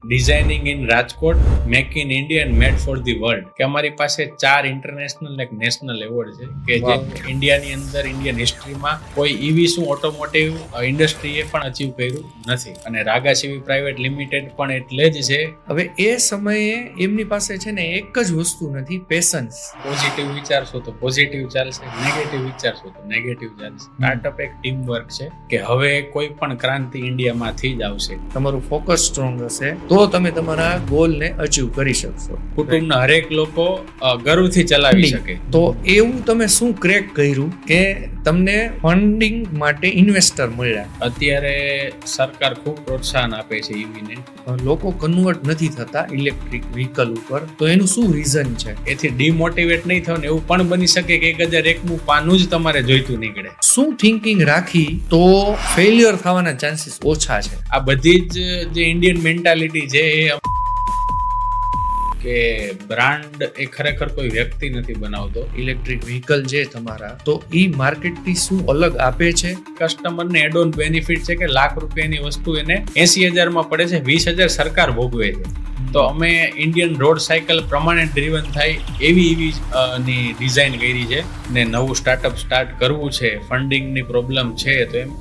Designing in Rajkot, make in India and made for the world. કે અમારી પાસે 4 international એક નેશનલ એવોર્ડ છે કે જે ઇન્ડિયાની અંદર ઇન્ડિયન હિસ્ટ્રીમાં કોઈ ઈવી શું ઓટોમોટિવ ઇન્ડસ્ટ્રીએ પણ અચીવ કર્યું નથી. અને રાગા સીવી પ્રાઇવેટ લિમિટેડ પણ એટલે જ છે. હવે એ સમયે એમની પાસે છે ને એક જ વસ્તુ નથી, પેશન્સ. પોઝિટિવ વિચારશો તો પોઝિટિવ ચાલશે, નેગેટિવ વિચારશો તો નેગેટિવ ચાલશે. સ્ટાર્ટઅપ એક ટીમ વર્ક છે કે હવે કોઈ પણ ક્રાંતિ ઇન્ડિયામાંથી જ આવશે. તમારું ફોકસ સ્ટ્રોંગ હશે તો તમે તમારા ગોલને અચીવ કરી શકશો. કુટુંબના હરેક લોકો ગર્વથી ચલાવી શકે. તો એવું તમે શું ક્રેક કર્યું કે તમને ફંડિંગ માટે ઇન્વેસ્ટર મળ્યા? અત્યારે સરકાર ખૂબ પ્રોત્સાહન આપે છે ઈવીને. લોકો કન્વર્ટ નથી થતા ઇલેક્ટ્રિક વ્હીકલ ઉપર, તો એનું શું રીઝન છે? એથી ડિમોટિવેટ નહીં થવું ને એવું પણ બની શકે કે 1001મું પાનું જ તમારે જોઈતું નીકળે. શું થિંકિંગ રાખી તો ફેલિયર થવાના ચાન્સીસ ઓછા છે? આ બધી જ જે ઇન્ડિયન મેન્ટાલિટી છે એ કે બ્રાન્ડ એ ખરેખર કોઈ વ્યક્તિ નથી બનાવતો. ઇલેક્ટ્રિક વ્હીકલ જે તમારા, તો ઈ માર્કેટથી શું અલગ આપે છે? કસ્ટમરને એડ ઓન બેનિફિટ છે કે ₹1,00,000ની વસ્તુ એને 80,000માં પડે છે, 20,000 સરકાર ભોગવે છે. તો અમે ઇન્ડિયન રોડ સાયકલ પ્રમાણે ડ્રીવન થાય એવી ની ડિઝાઇન કરી છે ને નવું સ્ટાર્ટઅપ સ્ટાર્ટ કરવું છે. ફંડિંગની પ્રોબ્લેમ છે તો એમ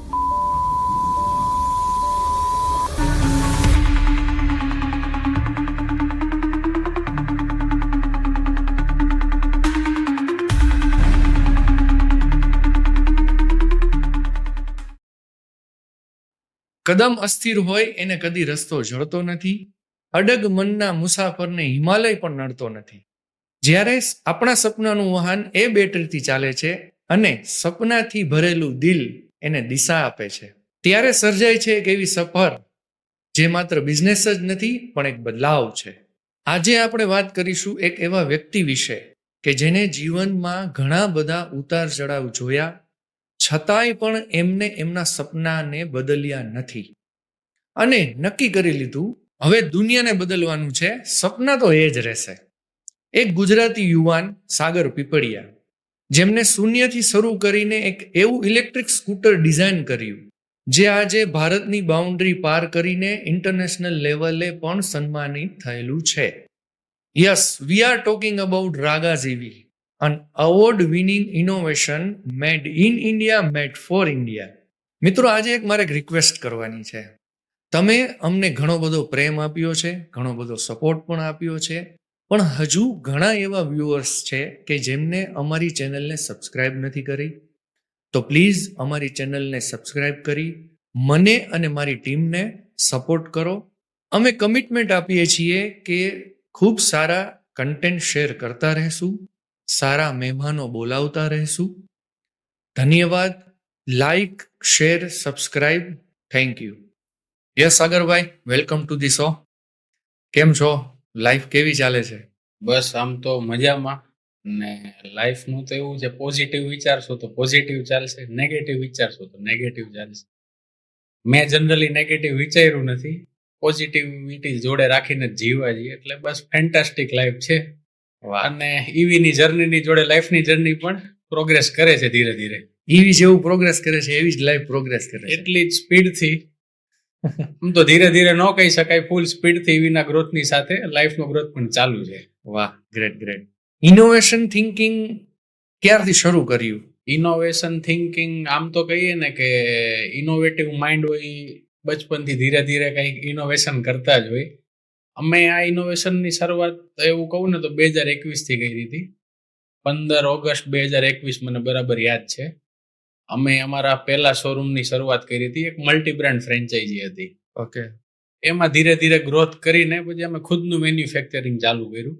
કદમ અસ્થિર હોય એને કદી રસ્તો જળતો નથી. અડગ મનના મુસાફરને હિમાલય પણ નડતો નથી. જ્યારે આપણા સપનાનું વાહન એ બેટરીથી ચાલે છે અને સપનાથી ભરેલું દિલ એને દિશા આપે છે, ત્યારે સર્જાય છે એક એવી સફર જે માત્ર બિઝનેસ જ નથી પણ એક બદલાવ છે. આજે આપણે વાત કરીશું એક એવા વ્યક્તિ વિશે કે જેને જીવનમાં ઘણા બધા ઉતાર ચઢાવ જોયા, છતાંય પણ એમને એમના સપનાને બદલ્યા નથી અને નક્કી કરી લીધું હવે દુનિયાને બદલવાનું છે, સપના તો એ જ રહેશે. એક ગુજરાતી યુવાન સાગર પીપળિયા, જેમને શૂન્યથી શરૂ કરીને એક એવું ઇલેક્ટ્રિક સ્કૂટર ડિઝાઇન કર્યું જે આજે ભારતની બાઉન્ડ્રી પાર કરીને ઇન્ટરનેશનલ લેવલે પણ સન્માનિત થયેલું છે. Yes, we are talking about રાગા ઝીવી, an award-winning innovation made in India, made for India. મિત્રો, આજે મારે એક રિક્વેસ્ટ કરવાની છે. તમે અમને ઘણો બધો પ્રેમ આપ્યો છે, ઘણો બધો સપોર્ટ પણ આપ્યો છે, પણ હજુ ઘણા એવા વ્યુઅર્સ છે કે જેમને અમારી ચેનલને સબસ્ક્રાઇબ નથી કરી. તો પ્લીઝ અમારી ચેનલને સબસ્ક્રાઇબ કરી મને અને મારી ટીમને સપોર્ટ કરો. અમે કમિટમેન્ટ આપીએ છીએ કે ખૂબ સારા કન્ટેન્ટ શેર કરતા રહેશું, સારા મહેમાનો બોલાવતા રહેશું. ધન્યવાદ. Like, share, subscribe. Thank you. Yes Sagarbhai, welcome to the show. કેમ છો? લાઈફ કેવી ચાલે છે? બસ આમ તો મજામાં. ને લાઈફનું તો એવું છે, પોઝિટિવ વિચારશો તો પોઝિટિવ ચાલશે, નેગેટિવ વિચારશો તો નેગેટિવ ચાલશે. મેં જનરલી નેગેટિવ વિચાર્યું નથી, પોઝિટિવિટી જોડે રાખીને જ જીવવા જઈએ, એટલે બસ ફેન્ટાસ્ટિક લાઈફ છે. અને ઈવીની જર્નીની જોડે લાઈફની જર્ની પણ પ્રોગ્રેસ કરે છે ધીરે ધીરે. ઈવી જેવું પ્રોગ્રેસ કરે છે એવી જ લાઈફ પ્રોગ્રેસ કરે છે. એટલી જ સ્પીડથી આમ તો ધીરે ધીરે ન કહી શકાય, ફૂલ સ્પીડથી ઈવીના ગ્રોથની સાથે લાઈફનો ગ્રોથ પણ ચાલુ છે. વાહ, ગ્રેટ ગ્રેટ. ઇનોવેશન થિંકિંગ ક્યારથી શરૂ કર્યું? ઇનોવેશન થિંકિંગ આમ તો કહીએ ને કે ઇનોવેટિવ માઇન્ડ હોય બચપનથી ધીરે ધીરે કંઈક ઇનોવેશન કરતા જ હોય. અમે આ ઇનોવેશનની શરૂઆત એવું કહું ને તો 2021થી કરી હતી. 15 ઓગસ્ટ 2021 મને બરાબર યાદ છે. અમે અમારા પહેલા શોરૂમની શરૂઆત કરી હતી. એક મલ્ટી બ્રાન્ડ ફ્રેન્ચાઇઝી હતી. ઓકે. એમાં ધીરે ધીરે ગ્રોથ કરીને પછી અમે ખુદનું મેન્યુફેક્ચરિંગ ચાલુ કર્યું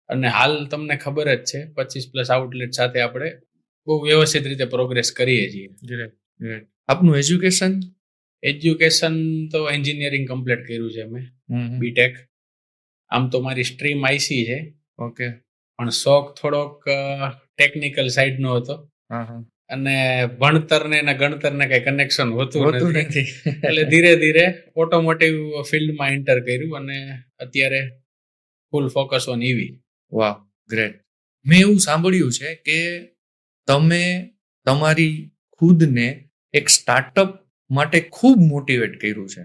અને હાલ તમને ખબર જ છે 25+ આઉટલેટ સાથે આપણે બહુ વ્યવસ્થિત રીતે પ્રોગ્રેસ કરીએ છીએ. Great great. આપનું એજ્યુકેશન તો એન્જિનિયરિંગ કમ્પ્લીટ કર્યું છે અમે, બીટેક. આમ તો મારી સ્ટ્રીમ આઈસી છે. ઓકે. પણ શોખ થોડોક ટેકનિકલ સાઈડનો હતો અને ભણતરને અને ગણતરને કઈ કનેક્શન હોતું નથી. એટલે ધીરે ધીરે ઓટોમોટિવ ફિલ્ડમાં એન્ટર કર્યું અને અત્યારે ફૂલ ફોકસ ઓન ઈવી. વાહ, ગ્રેટ. મેં એવું સાંભળ્યું છે કે તમે તમારી ખુદને એક સ્ટાર્ટઅપ માટે ખૂબ મોટિવેટ કર્યું છે.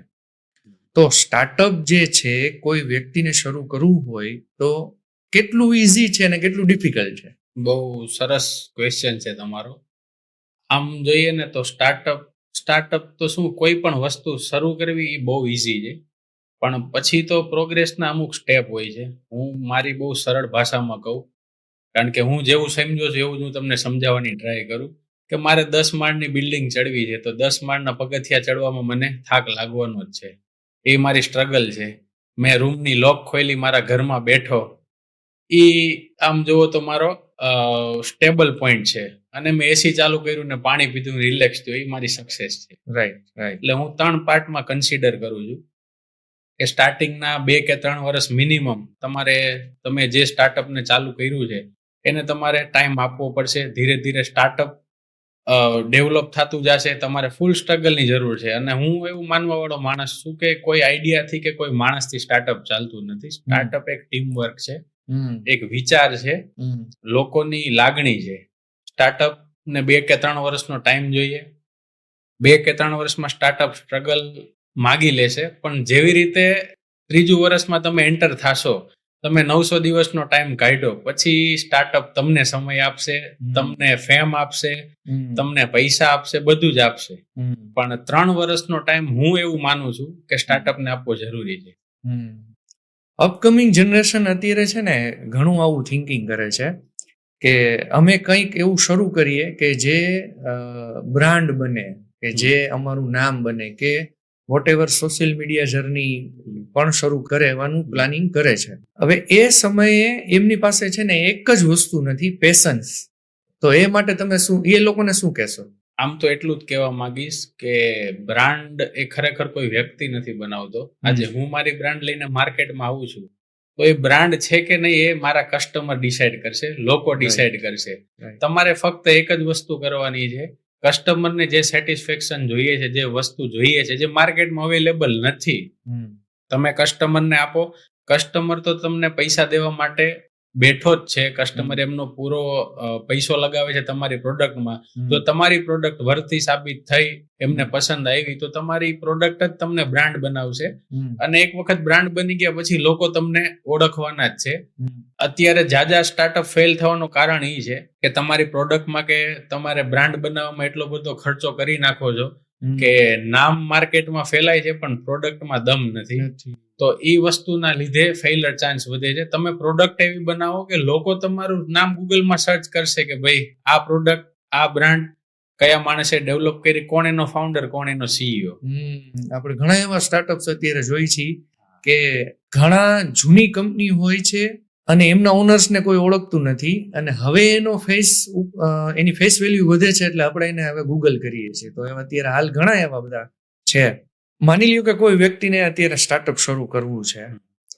તો સ્ટાર્ટઅપ જે છે કોઈ વ્યક્તિને શરૂ કરવું હોય તો કેટલું ઈઝી છે અને કેટલું ડિફિકલ્ટ છે? બહુ સરસ ક્વેશ્ચન છે તમારો. આમ જોઈએ ને તો સ્ટાર્ટઅપ તો શું, કોઈ પણ વસ્તુ શરૂ કરવી એ બહુ ઈઝી છે, પણ પછી તો પ્રોગ્રેસના અમુક સ્ટેપ હોય છે. હું મારી બહુ સરળ ભાષામાં કહું, કારણ કે હું જેવું સમજો છું એવું જ હું તમને સમજાવવાની ટ્રાય કરું કે મારે 10 માળની બિલ્ડિંગ ચડવી છે, તો 10 માળના પગથિયા ચડવામાં મને થાક લાગવાનો જ છે. એ મારી સ્ટ્રગલ છે. મેં રૂમની લોક ખોલી, મારા ઘરમાં બેઠો, એ આમ જુઓ તો મારો સ્ટેબલ પોઈન્ટ છે. અને મેં એસી ચાલુ કર્યું ને પાણી પીધું, રિલેક્સ થયું, એ મારી સક્સેસ છે. રાઈટ. એટલે હું 3 પાર્ટમાં કન્સિડર કરું છું કે સ્ટાર્ટિંગના 2 કે 3 વર્ષ મિનિમમ તમે જે સ્ટાર્ટઅપને ચાલુ કર્યું છે એને તમારે ટાઈમ આપવો પડશે. ધીરે ધીરે સ્ટાર્ટઅપ ડેવલપ થતું જશે. તમારે ફૂલ સ્ટ્રગલની જરૂર છે. અને હું એવું માનવા વાળો માણસ છું કે કોઈ આઈડિયાથી કે કોઈ માણસથી સ્ટાર્ટઅપ ચાલતું નથી. સ્ટાર્ટઅપ એક ટીમ વર્ક છે, એક વિચાર છે, લોકોની લાગણી છે. સ્ટાર્ટઅપ ને 2 કે 3 વર્ષનો ટાઈમ જોઈએ. 2 કે 3 વર્ષમાં સ્ટાર્ટઅપ સ્ટ્રગલ માગી લેશે, પણ જેવી રીતે 3જું વર્ષમાં તમે એન્ટર થશો, તમે 900 દિવસનો ટાઈમ કાઢ્યો, પછી સ્ટાર્ટઅપ તમને સમય આપશે, તમને ફેમ આપશે, તમને પૈસા આપશે, બધું જ આપશે. પણ 3 વર્ષનો ટાઈમ હું એવું માનું છું કે સ્ટાર્ટઅપને આપવો જરૂરી છે. અપકમિંગ જનરેશન અત્યારે છે ને ઘણું આવું થિંકિંગ કરે છે કે અમે કંઈક એવું શરૂ કરીએ કે જે બ્રાન્ડ બને, કે જે અમારું નામ બને, કે વોટેવર સોશિયલ મીડિયા જર્ની પણ શરૂ કરે એવાનું પ્લાનિંગ કરે છે. હવે એ સમયે એમની પાસે છે ને એક જ વસ્તુ નથી, પેશન્સ. તો એ માટે તમે એ લોકોને શું કહેશો? આમ તો એટલું જ કહેવા માંગીશ કે બ્રાન્ડ એ ખરેખર કોઈ વ્યક્તિ નથી બનાવતો. આજે હું મારી બ્રાન્ડ લઈને માર્કેટમાં આવું છું, તો એ બ્રાન્ડ છે કે નહીં એ મારા કસ્ટમર ડિસાઈડ કરશે, લોકો ડિસાઈડ કરશે. તમારે ફક્ત એક જ વસ્તુ કરવાની છે. કસ્ટમરને જે સેટિસ્ફેક્શન જોઈએ છે, જે વસ્તુ જોઈએ છે, જે માર્કેટમાં અવેલેબલ નથી, તમે કસ્ટમરને આપો. કસ્ટમર તો તમને પૈસા દેવા માટે બેઠો જ છે. કસ્ટમર એમનો પૂરો પૈસો લગાવે છે તમારી પ્રોડક્ટમાં. જો તમારી પ્રોડક્ટ વર્થી સાબિત થઈ, એમને પસંદ આવી, તો તમારી પ્રોડક્ટ જ તમને બ્રાન્ડ બનાવશે. અને એક વખત બ્રાન્ડ બની ગયા પછી લોકો તમને ઓળખવાના જ છે. અત્યારે જાજા સ્ટાર્ટઅપ ફેલ થવાનું કારણ એ છે કે તમારી પ્રોડક્ટમાં કે તમારે બ્રાન્ડ બનાવવામાં એટલો બધો ખર્ચો કરી નાખો છો કે નામ માર્કેટમાં ફેલાય છે પણ પ્રોડક્ટમાં દમ નથી. તો એ વસ્તુના લીધે ફેઇલર ચાન્સ વધે છે. તમે પ્રોડક્ટ એવી બનાવો કે લોકો તમારું નામ ગૂગલમાં સર્ચ કરશે કે ભાઈ આ પ્રોડક્ટ, આ બ્રાન્ડ કયા માણસે ડેવલપ કરી, કોણ એનો ફાઉન્ડર, કોણ એનો સીઈઓ. આપણે ઘણા એવા સ્ટાર્ટઅપ્સ અત્યારે જોઈ છીએ કે ઘણા જૂની કંપની હોય છે અને એમના ઓનર્સને કોઈ ઓળખતું નથી, અને હવે એની ફેસ વેલ્યુ વધે છે, એટલે આપણે એને હવે ગૂગલ કરીએ છીએ. તો એવા અત્યારે હાલ ઘણા એવા બધા છે. માની લ્યો કે કોઈ વ્યક્તિને અત્યારે સ્ટાર્ટઅપ શરૂ કરવું છે,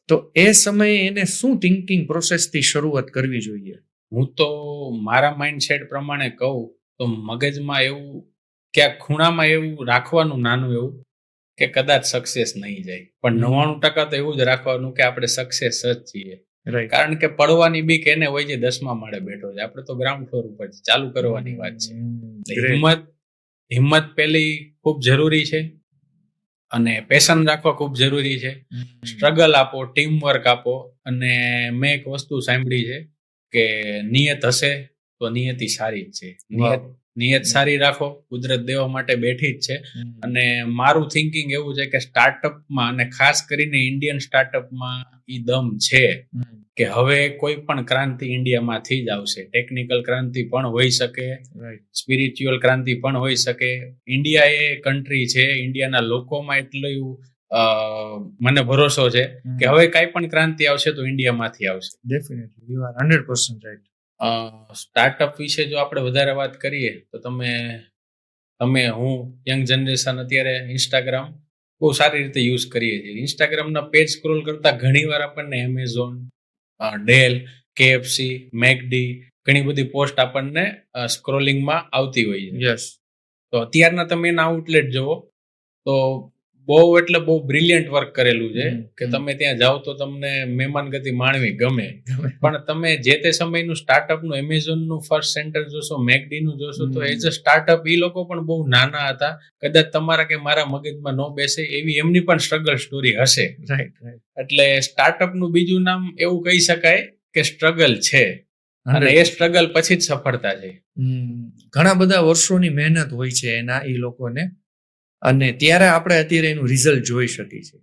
તો એ સમયે એને શું થિંકિંગ પ્રોસેસથી શરૂઆત કરવી જોઈએ? હું તો મારા માઇન્ડસેટ પ્રમાણે કહું તો મગજમાં એવું ક્યાંક ખૂણામાં એવું રાખવાનું, નાનું એવું, કે કદાચ સક્સેસ નહીં જાય, પણ 99% તો એવું જ રાખવાનું કે આપણે સક્સેસ જ છીએ. કારણ કે પડવાની બીક એને હોય છે 10મા માળે બેઠો છે, આપણે તો ગ્રાઉન્ડ ફ્લોર ઉપર ચાલુ કરવાની વાત છે. હિંમત પેલી ખૂબ જરૂરી છે, અને પેશન રાખવા ખૂબ જરૂરી છે. સ્ટ્રગલ આપો, ટીમ વર્ક આપો, અને મેં એક વસ્તુ સાંભળી છે કે નિયત હશે તો નિયતિ સારી જ છે. નિયત સારી રાખો, કુદરત દેવા માટે બેઠી જ છે. અને મારું થિંકિંગ એવું છે કે સ્ટાર્ટઅપમાં, અને ખાસ કરીને ઇન્ડિયન સ્ટાર્ટઅપમાં ઈ દમ છે કે હવે કોઈ પણ ક્રાંતિ ઇન્ડિયામાંથી જ આવશે. ટેકનિકલ ક્રાંતિ પણ હોઈ શકે, સ્પિરિચ્યુઅલ ક્રાંતિ પણ હોઈ શકે. ઇન્ડિયા એ કન્ટ્રી છે, ઇન્ડિયાના લોકોમાં એટલું મને ભરોસો છે કે હવે કાંઈ પણ ક્રાંતિ આવશે તો ઇન્ડિયામાંથી આવશે. Definitely, you are 100% right. Startup વિશે જો આપણે વધારે વાત કરીએ તો હું યંગ જનરેશન અત્યારે ઇન્સ્ટાગ્રામ બહુ સારી રીતે યુઝ કરીએ છીએ. ઇન્સ્ટાગ્રામના પેજ સ્ક્રોલ કરતા ઘણીવાર આપણને એમેઝોન, ડેલ, KFC, મેકડી, ઘણી બધી પોસ્ટ આપણને સ્ક્રોલિંગમાં આવતી હોય છે. યસ. તો અત્યારના તમે એના આઉટલેટ જુઓ તો બહુ એટલે બહુ બ્રિલિયન્ટ વર્ક કરેલું છે કે હમ. તમે ત્યાં જાઓ તો તમને મહેમાનગતિ માણવી ગમે. ગમે. પણ તમે જે તે સમયનું સ્ટાર્ટઅપનું એમેઝોનનું ફર્સ્ટ સેન્ટર જોશો, મેકડીનું જોશો તો હમ. એઝ અ સ્ટાર્ટઅપ એ લોકો પણ બહુ નાના હતા. કદાચ તમારા કે મારા મગજમાં ન બેસે એવી એમની પણ સ્ટ્રગલ સ્ટોરી હશે. Right right. એટલે સ્ટાર્ટઅપનું બીજું નામ એવું કહી શકાય કે સ્ટ્રગલ છે, અને એ સ્ટ્રગલ પછી જ સફળતા છે. ઘણા બધા વર્ષોની મહેનત હોય છે એના એ લોકોને, અને ત્યારે આપણે અત્યારે એનું રિઝલ્ટ જોઈ શકીએ છીએ.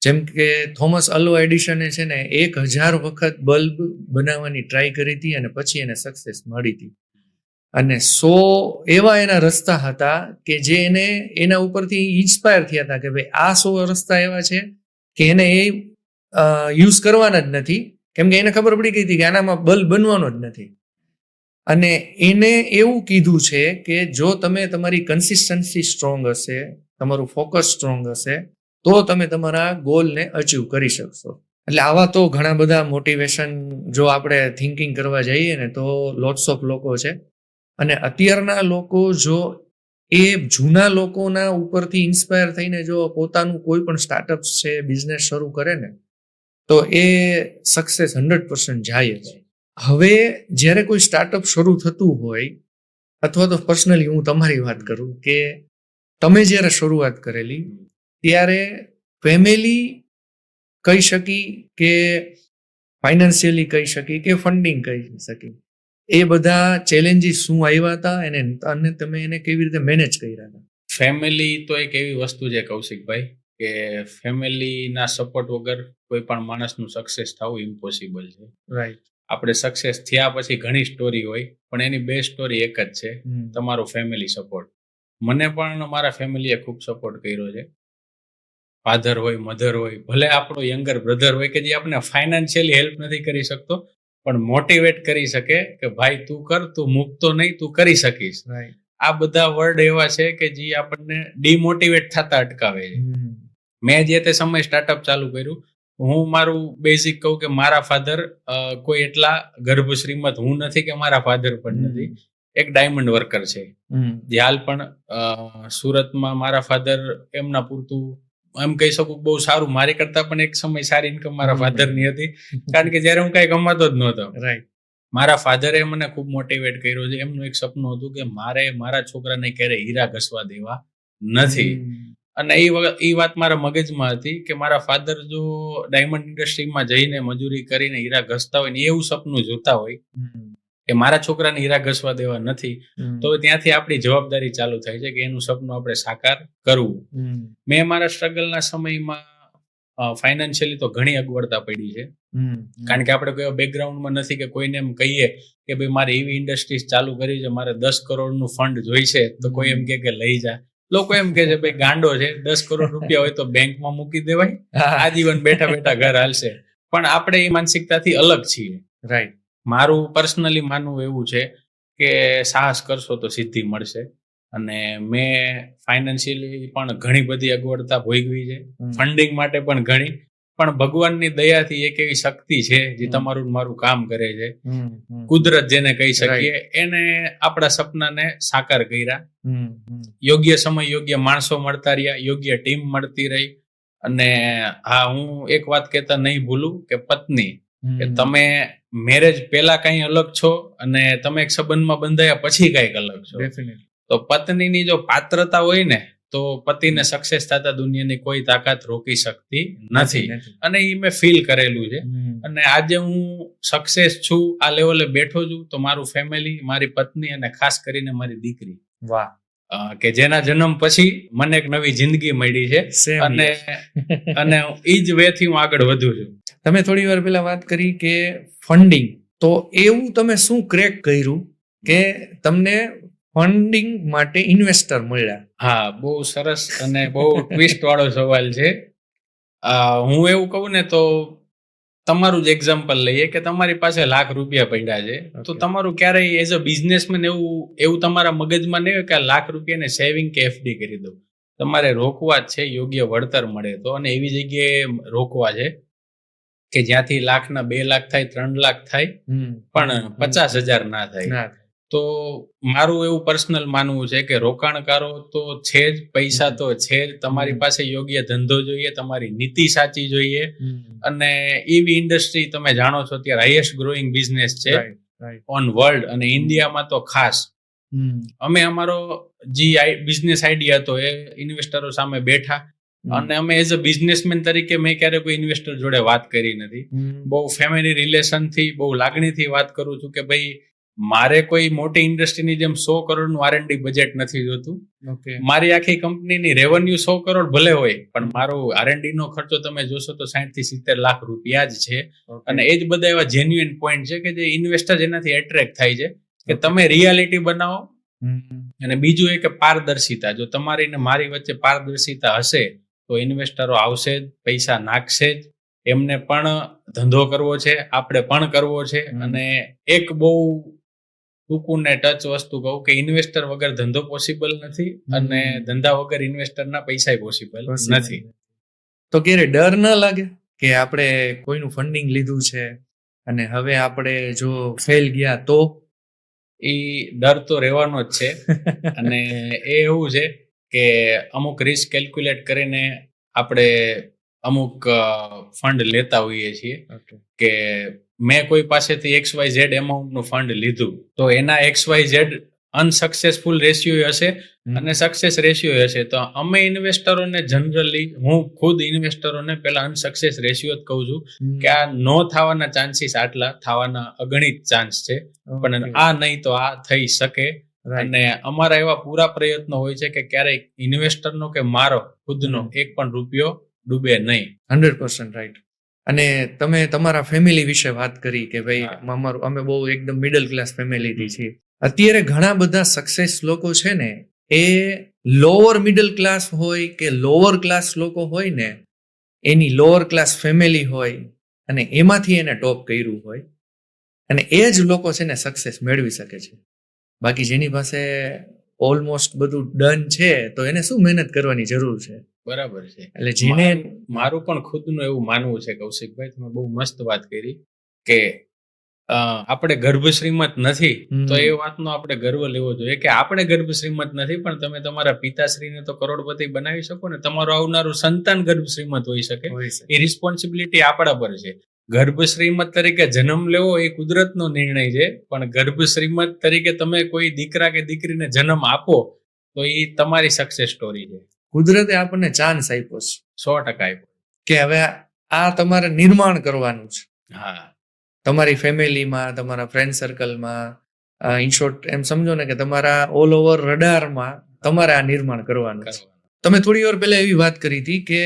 જેમ કે થોમસ અલ્વા એડિસને છે ને 1000 વખત બલ્બ બનાવવાની ટ્રાય કરી હતી અને પછી એને સક્સેસ મળી હતી. અને 100 એવા એના રસ્તા હતા કે જે એને એના ઉપરથી ઇન્સ્પાયર થયા હતા કે ભાઈ આ 100 રસ્તા એવા છે કે એને એ યુઝ કરવાના જ નથી, કેમ કે એને ખબર પડી ગઈ હતી કે આનામાં બલ્બ બનવાનો જ નથી. અને એને એવું કીધું છે કે જો તમે તમારી કન્સિસ્ટન્સી સ્ટ્રોંગ હશે, તમારું ફોકસ સ્ટ્રોંગ હશે, તો તમે તમારા ગોલને અચીવ કરી શકશો. એટલે આવા તો ઘણા બધા મોટિવેશન જો આપણે થિંકિંગ કરવા જઈએ ને તો લોટ્સ ઓફ લોકો છે. અને અત્યારના લોકો જો એ જૂના લોકોના ઉપરથી ઇન્સ્પાયર થઈને જો પોતાનું કોઈ પણ સ્ટાર્ટઅપ છે, બિઝનેસ શરૂ કરે ને તો એ સક્સેસ 100% જાય જ. હવે જ્યારે કોઈ સ્ટાર્ટઅપ શરૂ થતું હોય, અથવા તો પર્સનલી હું તમારી વાત કરું કે તમે જ્યારે શરૂઆત કરેલી ત્યારે ફેમિલી કહી શકી કે ફાઇનાન્શિયલી કહી શકી કે ફંડિંગ કહી શકી, એ બધા ચેલેન્જીસ શું આવ્યા હતા અને તમે એને કેવી રીતે મેનેજ કર્યા હતા? ફેમિલી તો એક એવી વસ્તુ છે કૌશિકભાઈ કે ફેમિલીના સપોર્ટ વગર કોઈ પણ માણસનું સક્સેસ થવું ઇમ્પોસિબલ છે. રાઈટ. આપણે સક્સેસ થયા પછી ઘણી સ્ટોરી હોય, પણ એની બે સ્ટોરી એક જ છે, તમારો ફેમિલી સપોર્ટ. મને પણ મારા ફેમિલીએ ખૂબ સપોર્ટ કર્યો છે. ફાધર હોય, મધર હોય, ભલે આપણો યંગર બ્રધર હોય કે જે આપણે ફાઇનાન્શિયલી હેલ્પ નથી કરી શકતો, પણ મોટિવેટ કરી શકે કે ભાઈ તું કર, તું મૂકતો નહીં, તું કરી શકીશ. આ બધા વર્ડ એવા છે કે જે આપણને ડિમોટિવેટ થતા અટકાવે છે. મેં જે તે સમય સ્ટાર્ટઅપ ચાલુ કર્યું, હું મારું બેઝિક કહું કે મારા ફાધર કોઈ એટલા ગર્ભ શ્રીમંત હું નથી કે મારા ફાધર પણ નથી. એક ડાયમંડ વર્કર છે, જે હાલ પણ સુરતમાં મારા ફાધર એમના પૂરતું એમ કહી શકું બહુ સારું, મારી કરતા પણ એક સમય સારી ઇન્કમ મારા ફાધરની હતી, કારણ કે જ્યારે હું કઈ કમાતો જ નહોતો. રાઈટ. મારા ફાધરે મને ખૂબ મોટિવેટ કર્યો છે. એમનું એક સપનું હતું કે મારે મારા છોકરાને ક્યારેય હીરા ઘસવા દેવા નથી. અને એ વાત મારા મગજમાં હતી કે મારા ફાધર જો ડાયમંડ ઇન્ડસ્ટ્રીમાં જઈને મજૂરી કરીને હીરા ઘસતા હોય ને એવું સપનું જોતા હોય કે મારા છોકરાને હીરા ઘસવા દેવા નથી, તો ત્યાંથી આપણી જવાબદારી ચાલુ થાય છે કે એનું સપનું આપણે સાકાર કરવું. મેં મારા સ્ટ્રગલના સમયમાં ફાઇનાન્શિયલી તો ઘણી અગવડતા પડી છે, કારણ કે આપણે કોઈ બેકગ્રાઉન્ડમાં નથી કે કોઈને એમ કહીએ કે ભાઈ મારે એવી ઇન્ડસ્ટ્રીઝ ચાલુ કરી છે, મારે 10 કરોડનું ફંડ જોઈશે, તો કોઈ એમ કે લઈ જા. લોકો એમ કે છે ભાઈ ગાંડો છે, 10 કરોડ રૂપિયા હોય તો બેંકમાં મૂકી દેવાય, આજીવન બેઠા બેઠા ઘર હાલશે. પણ આપણે એ માનસિકતાથી અલગ છીએ. રાઈટ. મારું પર્સનલી માનવું એવું છે કે સાહસ કરશો તો સિદ્ધિ મળશે. અને મેં ફાઇનાન્શિયલી પણ ઘણી બધી અગવડતા ભોગવી છે, ફંડિંગ માટે પણ ઘણી, પણ ભગવાનની દયાથી એક એવી શક્તિ છે જે તમારું મારું કામ કરે છે, કુદરત જેને કહી શકીએ, એને આપણા સપનાને સાકાર કર્યા. યોગ્ય સમય યોગ્ય માણસો મળતા રહ્યા, યોગ્ય ટીમ મળતી રહી. અને હા, હું એક વાત કહેતા નહીં ભૂલું કે પત્ની, કે તમે મેરેજ પહેલા કઈ અલગ છો અને તમે એક સંબંધમાં બંધાયા પછી કઈક અલગ છો. તો પત્નીની જો પાત્રતા હોય ને તો પતિને સક્સેસ થતા દુનિયાની કોઈ તાકાત રોકી શકતી નથી. અને એ મેં ફીલ કરેલું છે. અને આજે હું સક્સેસ છું, આ લેવલે બેઠો છું, તો મારું ફેમિલી, મારી પત્ની અને ખાસ કરીને મારી દીકરી, વાહ, કે જેના જન્મ પછી મને એક નવી જિંદગી મળી છે. અને ઈ જ વે થી હું આગળ વધુ છું. તમે થોડી વાર પહેલા વાત કરી કે ફંડિંગ, તો એવું તમે શું ક્રેક કર્યું કે તમને ફંડિંગ માટે ઇન્વેસ્ટર મળ્યા? હા, બહુ સરસ અને બહુ ટ્વિસ્ટ વાળો સવાલ છે. હું એવું કહું ને તો તમારું જ એક્ઝામ્પલ લઈએ કે તમારી પાસે ₹1,00,000 પડ્યા છે, તો તમારું ક્યારેય એઝ અ બિઝનેસમેન એવું તમારા મગજમાં નહીં હોય કે ₹1,00,000 ને સેવિંગ કે એફડી કરી દઉં. તમારે રોકવા જ છે, યોગ્ય વળતર મળે તો. અને એવી જગ્યાએ રોકવા છે કે જ્યાંથી 1,00,000 ના 2,00,000 થાય, 3,00,000 થાય, પણ 50,000 ના થાય. તો મારું એવું પર્સનલ માનવું છે કે રોકાણકારો તો છે જ, પૈસા તો છે જ, તમારી પાસે યોગ્ય ધંધો જોઈએ, તમારી નીતિ સાચી જોઈએ, અને ઈવી ઇન્ડસ્ટ્રી તમે જાણો છો અત્યારે હાઈએસ્ટ ગ્રોઈંગ બિઝનેસ છે ઓન વર્લ્ડ, અને ઇન્ડિયામાં તો ખાસ. અમે અમારો જે બિઝનેસ આઈડિયા હતો એ ઇન્વેસ્ટરો સામે બેઠા, અને અમે એઝ અ બિઝનેસમેન તરીકે મેં ક્યારે કોઈ ઇન્વેસ્ટર જોડે વાત કરી નથી. બહુ ફેમિલી રિલેશન થી, બહુ લાગણીથી વાત કરું છું કે ભાઈ મારે કોઈ મોટી ઇન્ડસ્ટ્રીની જેમ 100 કરોડનું R&D બજેટ નથી જોતું. મારી આખી કંપનીની રેવન્યુ 100 કરોડ ભલે હોય, પણ મારો R&D નો ખર્ચો તમે જોશો તો 60 થી 70 લાખ રૂપિયા જ છે. અને એ જ બધા એવા જેન્યુઇન પોઈન્ટ છે કે જે ઇન્વેસ્ટર એનાથી એટ્રેક્ટ થાય છે કે તમે રિયાલિટી બનાવો. અને બીજું એ કે પારદર્શિતા, જો તમારી ને મારી વચ્ચે પારદર્શિતા હશે તો ઇન્વેસ્ટરો આવશે જ, પૈસા નાખશે જ. એમને પણ ધંધો કરવો છે, આપણે પણ કરવો છે. અને એક બહુ ટૂંકું ને ટચ વસ્તુ કહું કે ઇન્વેસ્ટર વગર ધંધો પોસિબલ નથી, અને ધંધા વગર ઇન્વેસ્ટરના પૈસા પોસિબલ નથી. તો ક્યારે ડર ન લાગે કે આપણે કોઈનું ફંડિંગ લીધું છે અને હવે આપણે જો ફેલ ગયા તો? એ ડર તો રહેવાનો જ છે. અને એ એવું છે કે અમુક રિસ્ક કેલ્ક્યુલેટ કરીને આપણે અમુક ફંડ લેતા હોઈએ છીએ. કે મેં કોઈ પાસેથી XYZ એમાઉન્ટ નું ફંડ લીધું, તો એના XYZ અનસક્સેસફુલ રેશિયો હશે અને સક્સેસ રેશિયો હશે. તો અમે ઇન્વેસ્ટરોને જનરલી, હું ખુદ ઇન્વેસ્ટરોને પેલા અનસક્સેસ રેશિયો જ કહું છું કે આ નો થવાના ચાન્સીસ આટલા, થવાના અગણિત ચાન્સ છે, પણ આ નહીં તો આ થઈ શકે. અને અમારા એવા પૂરા પ્રયત્નો હોય છે કે ક્યારેય ઇન્વેસ્ટરનો કે મારો ખુદનો એક પણ રૂપિયો ડૂબે નહીં. 100% રાઈટ. અને તમે તમારા ફેમિલી વિશે વાત કરી કે ભાઈ અમારું, અમે બહુ એકદમ મિડલ ક્લાસ ફેમિલીથી છીએ. અત્યારે ઘણા બધા સક્સેસ લોકો છે ને એ લોઅર મિડલ ક્લાસ હોય કે લોઅર ક્લાસ લોકો હોય ને, એની લોઅર ક્લાસ ફેમિલી હોય અને એમાંથી એને ટોપ કર્યું હોય, અને એ જ લોકો છે ને સક્સેસ મેળવી શકે છે. બાકી જેની પાસે ઓલમોસ્ટ બધું ડન છે તો એને શું મહેનત કરવાની જરૂર છે? બરાબર છે. એટલે જેને, મારું પણ ખુદનું એવું માનવું છે કૌશિકભાઈ, તમે બહુ મસ્ત વાત કરી કે આપણે ગર્ભ શ્રીમંત નથી તો એ વાતનો આપણે ગર્વ લેવો જોઈએ કે આપણે ગર્ભ શ્રીમંત નથી, પણ તમે તમારા પિતાશ્રીને તો કરોડપતિ બનાવી શકો ને. તમારું આવનારું સંતાન ગર્ભ શ્રીમંત હોઈ શકે, એ રિસ્પોન્સિબિલિટી આપણા પર છે. ગર્ભ શ્રીમંત તરીકે જન્મ લેવો એ કુદરતનો નિર્ણય છે, પણ ગર્ભ શ્રીમંત તરીકે તમે કોઈ દીકરા કે દીકરીને જન્મ આપો તો એ તમારી સક્સેસ સ્ટોરી છે. કુદરતે આપણને ચાન્સ આપ્યો છે, 100% આપ્યો કે હવે આ તમારે નિર્માણ કરવાનું છે. હા, તમારી ફેમિલીમાં, તમારા ફ્રેન્ડ સર્કલમાં, ઇન શોર્ટ એમ સમજો ને કે તમારા ઓલ ઓવર રડારમાં તમારે આ નિર્માણ કરવાનું છે. તમે થોડી વાર પહેલા એવી વાત કરી હતી કે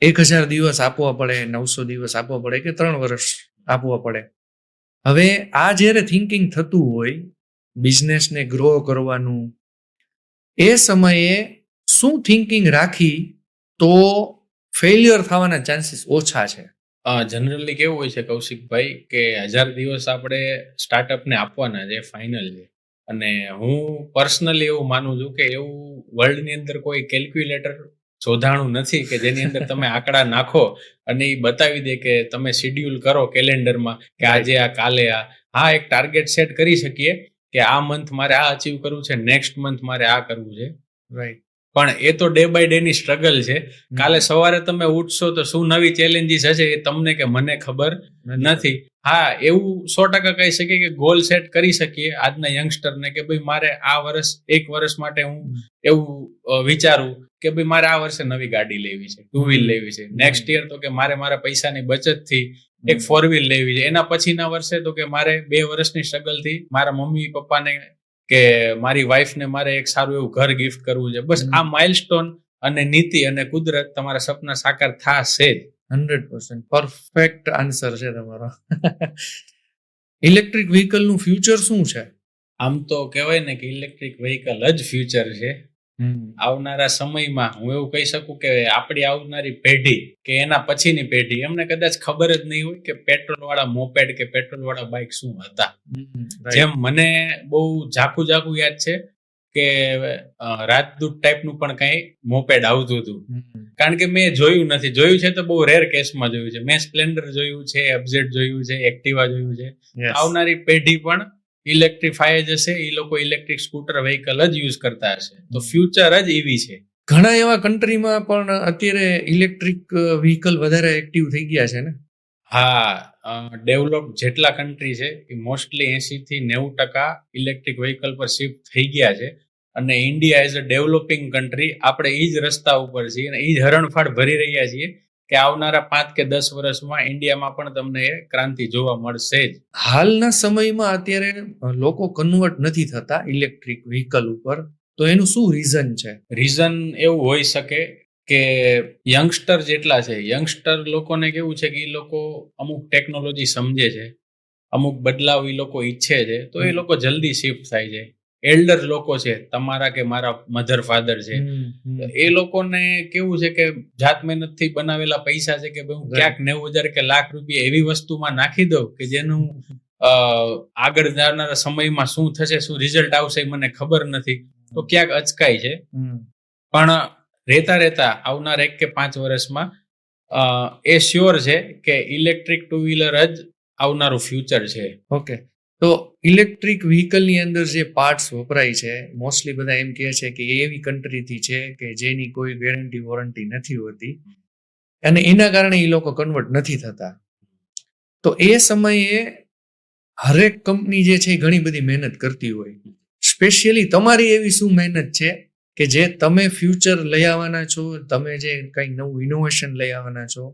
1000 દિવસ આપવા પડે, 900 દિવસ આપવા પડે કે 3 વર્ષ આપવા પડે. હવે આ જ્યારે થિંકિંગ થતું હોય બિઝનેસને ગ્રો કરવાનું, એ સમયે શું થિંકિંગ રાખી તો ફેલિયર થવાના ચાન્સીસ ઓછા છે? જનરલી કેવું હોય છે કૌશિકભાઈ કે 1000 દિવસ આપણે સ્ટાર્ટઅપને આપવાના છે, ફાઇનલ છે. અને હું પર્સનલી એવું માનું છું કે એવું વર્લ્ડની અંદર કોઈ કેલ્ક્યુલેટર શોધાણું નથી કે જેની અંદર તમે આંકડા નાખો અને એ બતાવી દે કે તમે શેડ્યુલ કરો કેલેન્ડરમાં કે આજે આ, કાલે આ. હા, એક ટાર્ગેટ સેટ કરી શકીએ કે આ મંથ મારે આ અચીવ કરવું છે, નેક્સ્ટ મંથ મારે આ કરવું છે. રાઈટ. પણ એ તો ડે બાય ડે ની સ્ટ્રગલ છે. કાલે સવારે તમે ઉઠશો તો શું નવી ચેલેન્જીસ હશે એ તમને કે મને ખબર નથી. હા, એવું 100% કહી શકીએ કે ગોલ સેટ કરી શકીએ આજના યંગસ્ટરને કે ભાઈ મારે આ વર્ષ, 1 વર્ષ માટે હું એવું વિચારું કે ભાઈ મારે આ વર્ષે નવી ગાડી લેવી છે, 2 વ્હીલ લેવી છે. નેક્સ્ટ યર તો કે મારે મારા પૈસાની બચતથી એક 4 વ્હીલ લેવી છે. એના પછીના વર્ષે તો કે મારે 2 વર્ષની સ્ટ્રગલથી મારા મમ્મી પપ્પાને કે મારી વાઈફને મારે એક સારું એવું ઘર ગિફ્ટ કરવું છે. બસ આ માઇલસ્ટોન અને નીતિ અને કુદરત તમારા સપના સાકાર થશે જ. 100% પરફેક્ટ આન્સર છે તમારો. ઇલેક્ટ્રિક વ્હીકલ નું ફ્યુચર શું છે? આમ તો કહેવાય ને કે ઇલેક્ટ્રિક વ્હીકલ જ ફ્યુચર છે. આવનારા સમયમાં હું એવું કહી શકું કે આપણી આવનારી પેઢી કે એના પછીની પેઢી, એમને કદાચ ખબર જ નહીં હોય કે પેટ્રોલ વાળા મોપેડ કે પેટ્રોલ વાળા બાઇક શું હતા. જેમ મને બહુ ઝાખું યાદ છે કે રાજદૂત ટાઈપનું પણ કઈ મોપેડ આવતું હતું. કારણ કે મેં જોયું નથી, જોયું છે તો બહુ રેર કેસમાં જોયું છે. મેં સ્પ્લેન્ડર જોયું છે, એફઝેડ જોયું છે, એક્ટિવા જોયું છે. આવનારી પેઢી પણ ઇલેક્ટ્રિફાય જ હશે, એ લોકો ઇલેક્ટ્રિક સ્કૂટર વ્હીકલ જ યુઝ કરતા હશે. તો ફ્યુચર જ ઈવી છે. ઘણા એવા કન્ટ્રીમાં પણ અત્યારે ઇલેક્ટ્રિક વ્હીકલ વધારે એક્ટિવ થઈ ગયા છે ને. હા, ડેવલપ જેટલા કન્ટ્રી છે એ મોસ્ટલી 80-90% ઇલેક્ટ્રિક વ્હીકલ પર શિફ્ટ થઈ ગયા છે. અને India as a developing country આપણે એ જ રસ્તા ઉપર છીએ અને એ જ હરણફાળ ભરી રહ્યા છીએ કે આવનારા 5 કે 10 વર્ષમાં ઇન્ડિયામાં પણ તમને એ ક્રાંતિ જોવા મળશે જ. હાલના સમયમાં અત્યારે લોકો કન્વર્ટ નથી થતા ઇલેક્ટ્રિક વ્હીકલ ઉપર, તો એનું શું રીઝન છે? રીઝન એવું હોઈ શકે કે યંગસ્ટર જેટલા છે, યંગસ્ટર લોકોને કેવું છે કે એ લોકો અમુક ટેકનોલોજી સમજે છે, અમુક બદલાવ એ લોકો ઈચ્છે છે, તો એ લોકો જલ્દી શિફ્ટ થાય છે. એલ્ડર લોકો છે, તમારા કે મારા મધર ફાધર છે, એ લોકોને કેવું છે કે જાત મહેનતથી બનાવેલા પૈસા છે કે ભાઈ હું ક્યાંક 90,000 કે લાખ રૂપિયા એવી વસ્તુમાં નાખી દઉં કે જેનું આગળ જનારા સમયમાં શું થશે, શું રિઝલ્ટ આવશે એ મને ખબર નથી, તો ક્યાંક અચકાય છે. પણ રહેતા આવનાર 1 કે 5 વર્ષમાં એ શ્યોર છે કે ઇલેક્ટ્રિક ટુ વ્હીલર જ આવનારું ફ્યુચર છે. ઓકે, તો ઇલેક્ટ્રિક વ્હીકલની અંદર જે પાર્ટ્સ વપરાય છે, મોસ્ટલી બધા એમ કહે છે કે એવી કન્ટ્રીથી છે કે જેની કોઈ ગેરંટી વોરંટી નથી હોતી અને એના કારણે એ લોકો કન્વર્ટ નથી થતા. તો એ સમયે હરેક કંપની જે છે એ ઘણી બધી મહેનત કરતી હોય. સ્પેશિયલી તમારી એવી શું મહેનત છે કે જે તમે ફ્યુચર લઈ આવવાના છો, તમે જે કંઈક નવું ઇનોવેશન લઈ આવવાના છો,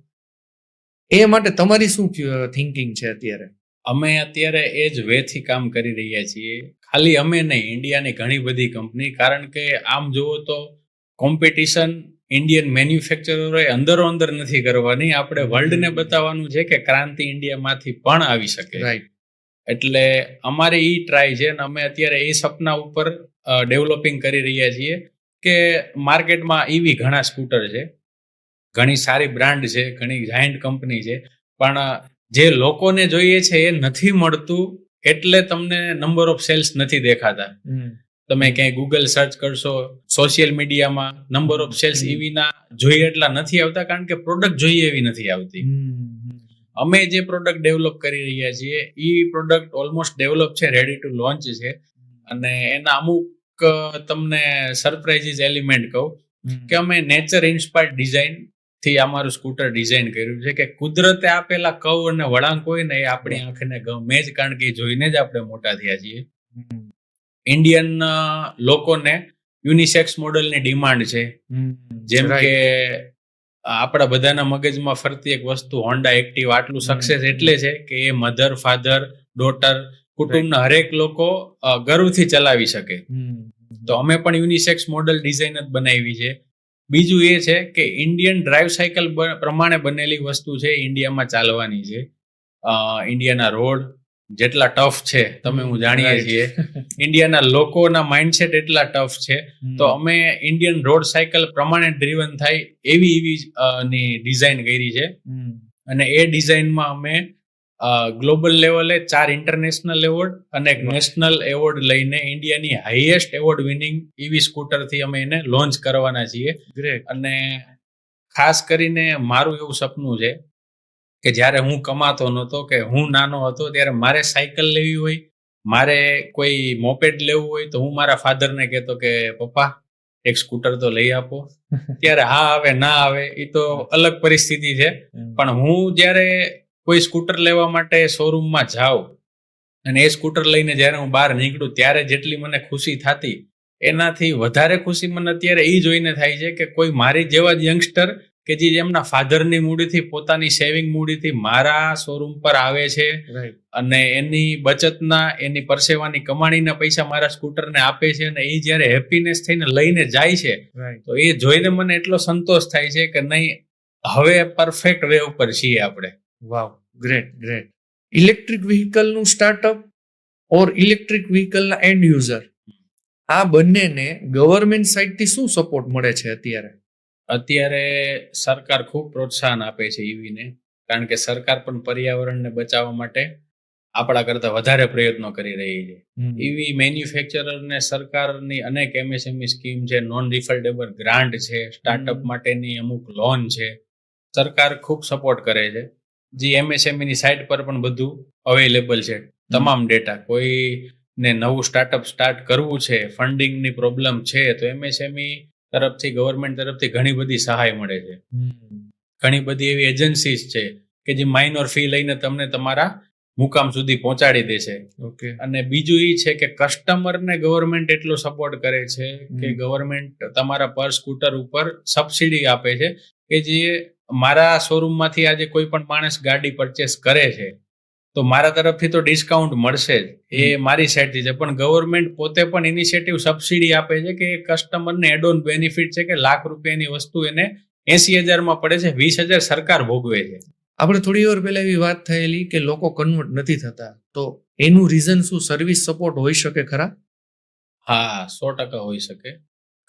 એ માટે તમારી શું થિંકિંગ છે અત્યારે? અમે અત્યારે એ જ વેથી કામ કરી રહ્યા છીએ. ખાલી અમે નહીં, ઇન્ડિયાની ઘણી બધી કંપની, કારણ કે આમ જુઓ તો કોમ્પિટિશન ઇન્ડિયન મેન્યુફેક્ચરરોએ અંદરો અંદર નથી કરવાની, આપણે વર્લ્ડને બતાવવાનું છે કે ક્રાંતિ ઇન્ડિયામાંથી પણ આવી શકે. રાઈટ. એટલે અમારે ઈ ટ્રાય છે અને અમે અત્યારે એ સપના ઉપર ડેવલપિંગ કરી રહ્યા છીએ કે માર્કેટમાં ઈવી ઘણા સ્કૂટર છે, ઘણી સારી બ્રાન્ડ છે, ઘણી જાયન્ટ કંપની છે, પણ જે લોકોને જોઈએ છે એ નથી મળતું, એટલે તમને નંબર ઓફ સેલ્સ નથી દેખાતા. તમે ક્યાંય ગૂગલ સર્ચ કરશો, સોશિયલ મીડિયામાં નંબર ઓફ સેલ્સ ઈવીના જોઈએ એટલા નથી આવતા, કારણ કે પ્રોડક્ટ જોઈએ એવી નથી આવતી. અમે જે પ્રોડક્ટ ડેવલપ કરી રહ્યા છીએ એ પ્રોડક્ટ ઓલમોસ્ટ ડેવલપ છે, રેડી ટુ લોન્ચ છે. અને એના અમુક તમને સરપ્રાઇઝીસ એલિમેન્ટ કહું કે અમે નેચર ઇન્સ્પાયર્ડ ડિઝાઇન થી અમારું સ્કૂટર ડિઝાઇન કર્યું છે કે કુદરતે આપેલા કવ અને વળાંક હોય ને એ આપણી આંખને ગમે જ, કારણ કે જોઈને જ આપણે મોટા થયા છીએ. ઇન્ડિયન લોકોને યુનિસેક્સ મોડલની ડિમાન્ડ છે. જેમ કે આપણા બધાના મગજમાં ફરતી એક વસ્તુ હોન્ડા એક્ટિવા આટલું સક્સેસ એટલે છે કે એ મધર, ફાધર, ડોટર, કુટુંબના હરેક લોકો ગર્વથી ચલાવી શકે. તો અમે પણ યુનિસેક્સ મોડલ ડિઝાઇન જ બનાવી છે. બીજું એ છે કે ઇન્ડિયન ડ્રાઈવ સાયકલ પ્રમાણે બનેલી વસ્તુ છે, ઇન્ડિયામાં ચાલવાની છે. ઇન્ડિયાના રોડ જેટલા ટફ છે તમે હું જાણીએ છીએ, ઇન્ડિયાના લોકોના માઇન્ડસેટ એટલા ટફ છે, તો અમે ઇન્ડિયન રોડ સાયકલ પ્રમાણે ડ્રીવન થાય એવી ની ડિઝાઇન કરી છે. અને એ ડિઝાઇનમાં અમે ગ્લોબલ લેવલે 4 ઇન્ટરનેશનલ એવોર્ડ અને એક નેશનલ એવોર્ડ લઈને ઇન્ડિયાની હાઈએસ્ટ એવોર્ડ વિનિંગ ઈવી સ્કૂટરથી અમે એને લોન્ચ કરવાના છીએ. અને ખાસ કરીને મારું એવું સપનું છે કે જ્યારે હું કમાતો નહોતો, કે હું નાનો હતો, ત્યારે મારે સાયકલ લેવી હોય, મારે કોઈ મોપેડ લેવું હોય, તો હું મારા ફાધરને કહેતો કે પપ્પા એક સ્કૂટર તો લઈ આપો. ત્યારે હા આવે ના આવે એ તો અલગ પરિસ્થિતિ છે, પણ હું જ્યારે કોઈ સ્કૂટર લેવા માટે શોરૂમમાં જાઉં અને એ સ્કૂટર લઈને જ્યારે હું બહાર નીકળું ત્યારે જેટલી મને ખુશી થતી, એનાથી વધારે ખુશી મને અત્યારે એ જોઈને થાય છે કે કોઈ મારી જેવા જ યંગસ્ટર કે જે એમના ફાધરની મૂડીથી, પોતાની સેવિંગ મૂડીથી મારા શોરૂમ પર આવે છે અને એની બચતના, એની પરસેવાની કમાણીના પૈસા મારા સ્કૂટરને આપે છે, અને એ જ્યારે હેપીનેસ થઈને લઈને જાય છે, તો એ જોઈને મને એટલો સંતોષ થાય છે કે નહીં, હવે પરફેક્ટ વે ઉપર છીએ આપણે. Wow, great great. ઇલેક્ટ્રિક વ્હીકલનું સ્ટાર્ટઅપ ઓર ઇલેક્ટ્રિક વ્હીકલના એન્ડ યુઝર, આ બંનેને ગવર્મેન્ટ સાઇડથી શું સપોર્ટ મળે છે અત્યારે? સરકાર ખૂબ પ્રોત્સાહન આપે છે ઈવીને, કારણ કે સરકાર પણ પર્યાવરણને બચાવવા માટે આપણા કરતા વધારે પ્રયત્નો કરી રહી છે. ઈવી મેન્યુફેક્ચરરને સરકારની અનેક MSME સ્કીમ છે, નોન રિફંડેબલ ગ્રાન્ટ છે, સ્ટાર્ટઅપ માટેની અમુક લોન છે, સરકાર ખૂબ સપોર્ટ કરે છે. જે MSME ની સાઇટ પર પણ બધું અવેલેબલ છે, તમામ ડેટા. કોઈ ને નવું સ્ટાર્ટઅપ સ્ટાર્ટ કરવું છે, ફંડિંગની પ્રોબ્લેમ છે, તો એમએસએમઈ તરફથી ગવર્મેન્ટ તરફથી ઘણી બધી સહાય મળે છે. ઘણી બધી એવી એજન્સીસ છે કે જે માઇનોર ફી લઈને તમને તમારા મુકામ સુધી પહોંચાડી દે છે. ઓકે. અને બીજું એ છે કે કસ્ટમરને ગવર્મેન્ટ એટલો સપોર્ટ કરે છે કે ગવર્મેન્ટ તમારા પર સ્કૂટર ઉપર સબસિડી આપે છે કે જે મારા શોરૂમમાંથી આજે કોઈ પણ માણસ ગાડી પરચેસ કરે છે તો મારા તરફથી તો ડિસ્કાઉન્ટ મળશે જ, એ મારી સાઈડથી છે, પણ ગવર્મેન્ટ પોતે પણ ઇનિશિયેટિવ સબસિડી આપે છે કે કસ્ટમરને એડ ઓન બેનિફિટ છે કે ₹1,00,000 વસ્તુ એને 80,000 પડે છે, 20,000 સરકાર ભોગવે છે. આપણે થોડી વાર પહેલા એવી વાત થયેલી કે લોકો કન્વર્ટ નથી થતા, તો એનું રીઝન શું? સર્વિસ સપોર્ટ હોઈ શકે ખરા? હા, 100% હોઈ શકે.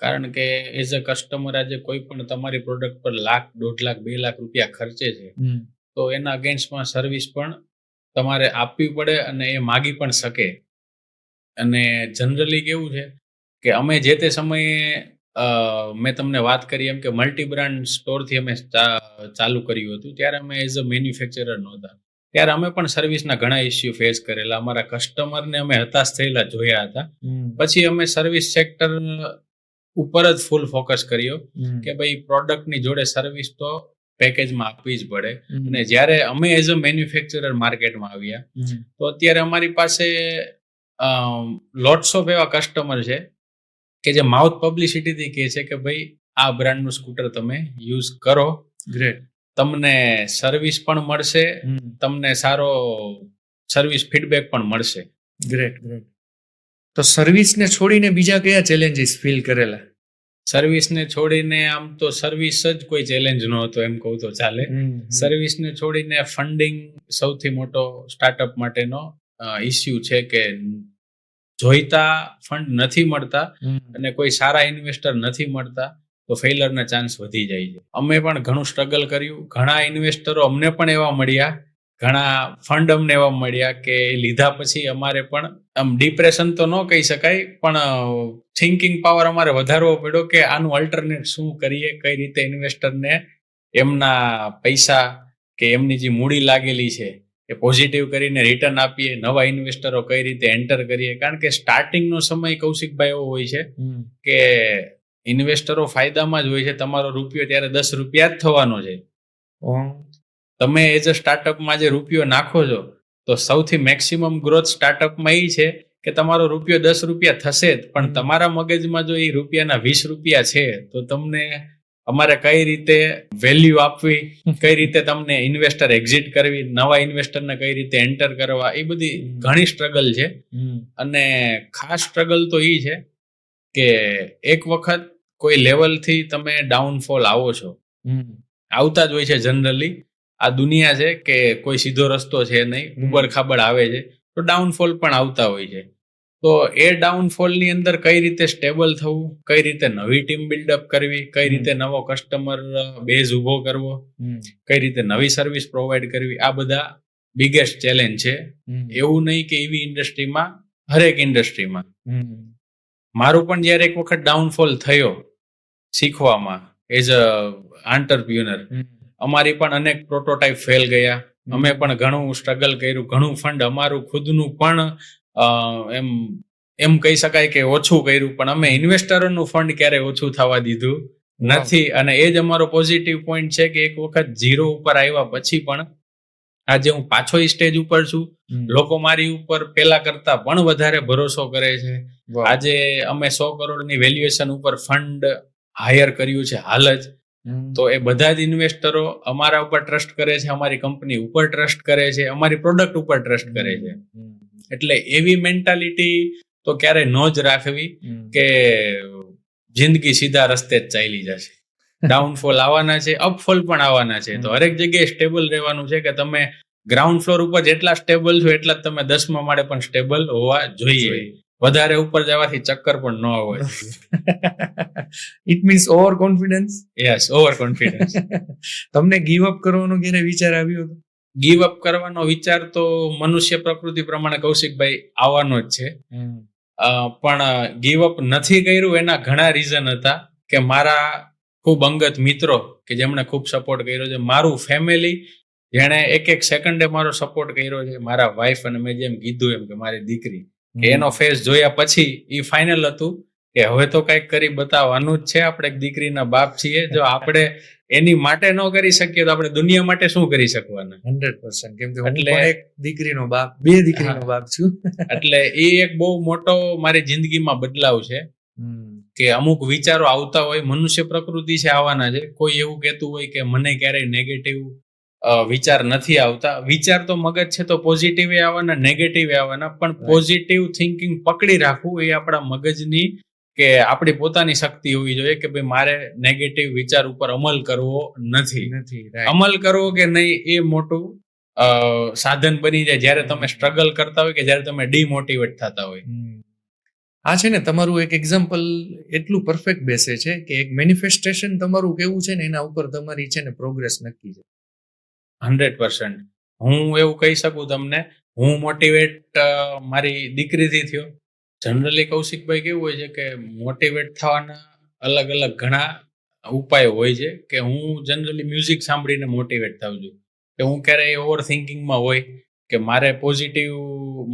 કારણ કે એઝ અ કસ્ટમર આજે કોઈ પણ તમારી પ્રોડક્ટ પર ₹1,00,000, ₹1.5 લાખ, ₹2 લાખ ખર્ચે છે તો એના અગેન્સ્ટમાં સર્વિસ પણ તમારે આપવી પડે અને એ માગી પણ શકે. અને જનરલી કેવું છે કે અમે જે તે સમયે મેં તમને વાત કરી એમ કે મલ્ટી બ્રાન્ડ સ્ટોરથી અમે ચાલુ કર્યું હતું, ત્યારે અમે એઝ અ મેન્યુફેક્ચરર નહોતા, ત્યારે અમે પણ સર્વિસના ઘણા ઇસ્યુ ફેસ કરેલા, અમારા કસ્ટમરને અમે હતાશ થયેલા જોયા હતા. પછી અમે સર્વિસ સેક્ટર ઉપર જ ફૂલ ફોકસ કર્યો કે ભાઈ પ્રોડક્ટની જોડે સર્વિસ તો પેકેજમાં આપવી જ પડે. અને જ્યારે અમે એઝ અ મેન્યુફેક્ચરર માર્કેટમાં આવ્યા તો અત્યારે અમારી પાસે લોટ્સ ઓફ એવા કસ્ટમર છે કે જે માઉથ પબ્લિસિટીથી કહે છે કે ભાઈ આ બ્રાન્ડનું સ્કૂટર તમે યુઝ કરો, ગ્રેટ, તમને સર્વિસ પણ મળશે, તમને સારો સર્વિસ ફીડબેક પણ મળશે. Great, great. તો સર્વિસને છોડીને બીજા કયા ચેલેન્જીસ ફીલ કરેલા? સર્વિસને છોડીને આમ તો સર્વિસ જ કોઈ ચેલેન્જ ન હતો એમ કહું તો ચાલે. સર્વિસને છોડીને ફંડિંગ સૌથી મોટો સ્ટાર્ટઅપ માટેનો ઇસ્યુ છે કે જોઈતા ફંડ નથી મળતા અને કોઈ સારા ઇન્વેસ્ટર નથી મળતા તો ફેઇલરના ચાન્સ વધી જાય છે. અમે પણ ઘણું સ્ટ્રગલ કર્યું, ઘણા ઇન્વેસ્ટરો અમને પણ એવા મળ્યા, ઘણા ફંડ અમને એવા મળ્યા કે લીધા પછી અમારે પણ આમ ડિપ્રેશન તો ન કહી શકાય પણ થિંકિંગ પાવર અમારે વધારવો પડ્યો કે આનું અલ્ટરનેટ શું કરીએ, કઈ રીતે ઇન્વેસ્ટરને એમના પૈસા કે એમની જે મૂડી લાગેલી છે એ પોઝિટિવ કરીને રિટર્ન આપીએ, નવા ઇન્વેસ્ટરો કઈ રીતે એન્ટર કરીએ. કારણ કે સ્ટાર્ટિંગનો સમય કૌશિકભાઈ એવો હોય છે કે ઇન્વેસ્ટરો ફાયદામાં જ હોય છે, તમારો રૂપિયો ત્યારે ₹10 જ થવાનો છે. તમે એઝ અ સ્ટાર્ટઅપમાં જે રૂપિયો નાખો છો તો સૌથી મેક્સિમમ ગ્રોથ સ્ટાર્ટઅપમાં એ છે કે તમારો રૂપિયો ₹10 થશે જ, પણ તમારા મગજમાં જો એ રૂપિયાના ₹20 છે તો તમને અમારે કઈ રીતે વેલ્યુ આપવી, કઈ રીતે તમને ઇન્વેસ્ટર એક્ઝિટ કરવી, નવા ઇન્વેસ્ટરને કઈ રીતે એન્ટર કરવા, એ બધી ઘણી સ્ટ્રગલ છે. અને ખાસ સ્ટ્રગલ તો એ છે કે એક વખત કોઈ લેવલથી તમે ડાઉનફોલ આવો છો, આવતા જ હોય છે જનરલી, આ દુનિયા છે કે કોઈ સીધો રસ્તો છે નહીં, ઉબડ ખાબડ આવે છે તો ડાઉનફોલ પણ આવતા હોય છે. તો એ ડાઉનફોલની અંદર કઈ રીતે સ્ટેબલ થવું, કઈ રીતે નવી ટીમ બિલ્ડઅપ કરવી, કઈ રીતે નવો કસ્ટમર બેઝ ઉભો કરવો, કઈ રીતે નવી સર્વિસ પ્રોવાઈડ કરવી, આ બધા બિગેસ્ટ ચેલેન્જ છે. એવું નહીં કે એવી ઇન્ડસ્ટ્રીમાં, હરેક ઇન્ડસ્ટ્રીમાં. મારું પણ જ્યારે એક વખત ડાઉનફોલ થયો શીખવામાં એઝ અ આંટરપ્રિન્યોર, અમારી પણ અનેક પ્રોટોટાઇપ ફેલ ગયા, અમે પણ ઘણું સ્ટ્રગલ કર્યું, ઘણું ફંડ અમારું ખુદનું પણ એમ કહી શકાય કે ઓછું કર્યું, પણ અમે ઇન્વેસ્ટરોનું ફંડ ક્યારેય ઓછું થવા દીધું નથી. અને એ જ અમારો પોઝિટિવ પોઈન્ટ છે કે એક વખત ઝીરો ઉપર આવ્યા પછી પણ આજે હું પાછો એ સ્ટેજ ઉપર છું, લોકો મારી ઉપર પેલા કરતા પણ વધારે ભરોસો કરે છે. આજે અમે 100 કરોડની વેલ્યુએશન ઉપર ફંડ હાયર કર્યું છે હાલ જ, તો એ બધા જ ઇન્વેસ્ટરો અમારા ઉપર ટ્રસ્ટ કરે છે, અમારી કંપની ઉપર ટ્રસ્ટ કરે છે, અમારી પ્રોડક્ટ ઉપર ટ્રસ્ટ કરે છે. એટલે એવી મેન્ટાલિટી તો ક્યારેય ન જ રાખવી કે જિંદગી સીધા રસ્તે જ ચાલી જશે. ડાઉનફોલ આવવાના છે, અપફોલ પણ આવવાના છે, તો હરેક જગ્યાએ સ્ટેબલ રહેવાનું છે કે તમે ગ્રાઉન્ડ ફ્લોર ઉપર જેટલા સ્ટેબલ છો એટલા જ તમે 10મા માળે પણ સ્ટેબલ હોવા જોઈએ. વધારે ઉપર જવાથી ચક્કર પણ ન આવવા જોઈએ. It means over confidence. Yes, over confidence. તમને ગીવ અપ કરવાનો ક્યારે વિચાર આવ્યો? ગીવ અપ કરવાનો વિચાર તો મનુષ્ય પ્રકૃતિ પ્રમાણે કૌશિકભાઈ આવવાનો જ છે, પણ ગીવ અપ નથી કર્યું એના ઘણા રીઝન હતા કે મારા ખૂબ અંગત મિત્રો કે જેમણે ખૂબ સપોર્ટ કર્યો છે, મારું ફેમિલી જેણે એક સેકન્ડે મારો સપોર્ટ કર્યો છે, મારા વાઈફ અને મેં જેમ કીધું એમ કે મારી દીકરી કે એનો ફેસ જોયા પછી એ ફાઇનલ હતું કે હવે તો કઈક કરી બતાવવાનું જ છે. આપણે એક દીકરીના બાપ છીએ. જો આપણે એની માટે ન કરી શકીએ તો આપણે દુનિયા માટે શું કરી શકવાના? 100%. કેમ કે હું એટલે- પણ એક દીકરીનો બાપ, બે દીકરીનો બાપ છું. એટલે એ એક બહુ મોટો મારી જિંદગીમાં બદલાવ છે કે અમુક વિચારો આવતા હોય. મનુષ્ય પ્રકૃતિ છે, આવવાના છે. કોઈ એવું કહેતું હોય કે મને ક્યારેય નેગેટિવ વિચાર નથી આવતા. વિચાર તો મગજ છે તો પોઝિટિવ આવવાના, નેગેટિવ આવવાના, પણ પોઝિટિવ થિંકિંગ પકડી રાખવું એ આપણા મગજની કે આપણી પોતાની શક્તિ હોવી જોઈએ કે ભાઈ મારે નેગેટિવ વિચાર ઉપર અમલ કરવો નથી. અમલ કરવો કે નહીં એ મોટું સાધન બની જાય જ્યારે તમે સ્ટ્રગલ કરતા હોય કે જ્યારે તમે ડીમોટિવેટ થતા હોય. આ છે ને તમારું એક એક્ઝામ્પલ એટલું પરફેક્ટ બેસે છે કે એક મેનિફેસ્ટેશન તમારું કેવું છે ને એના ઉપર તમારી છે ને પ્રોગ્રેસ નક્કી છે. 100%. હું એવું કહી શકું તમને, હું મોટિવેટ મારી દીકરીથી થયો. જનરલી કૌશિકભાઈ કેવું હોય છે કે મોટિવેટ થવાના અલગ અલગ ઘણા ઉપાયો હોય છે કે હું જનરલી મ્યુઝિક સાંભળીને મોટિવેટ થાઉં છું. કે હું ક્યારેય ઓવર થિંકિંગમાં હોય કે મારે પોઝિટિવ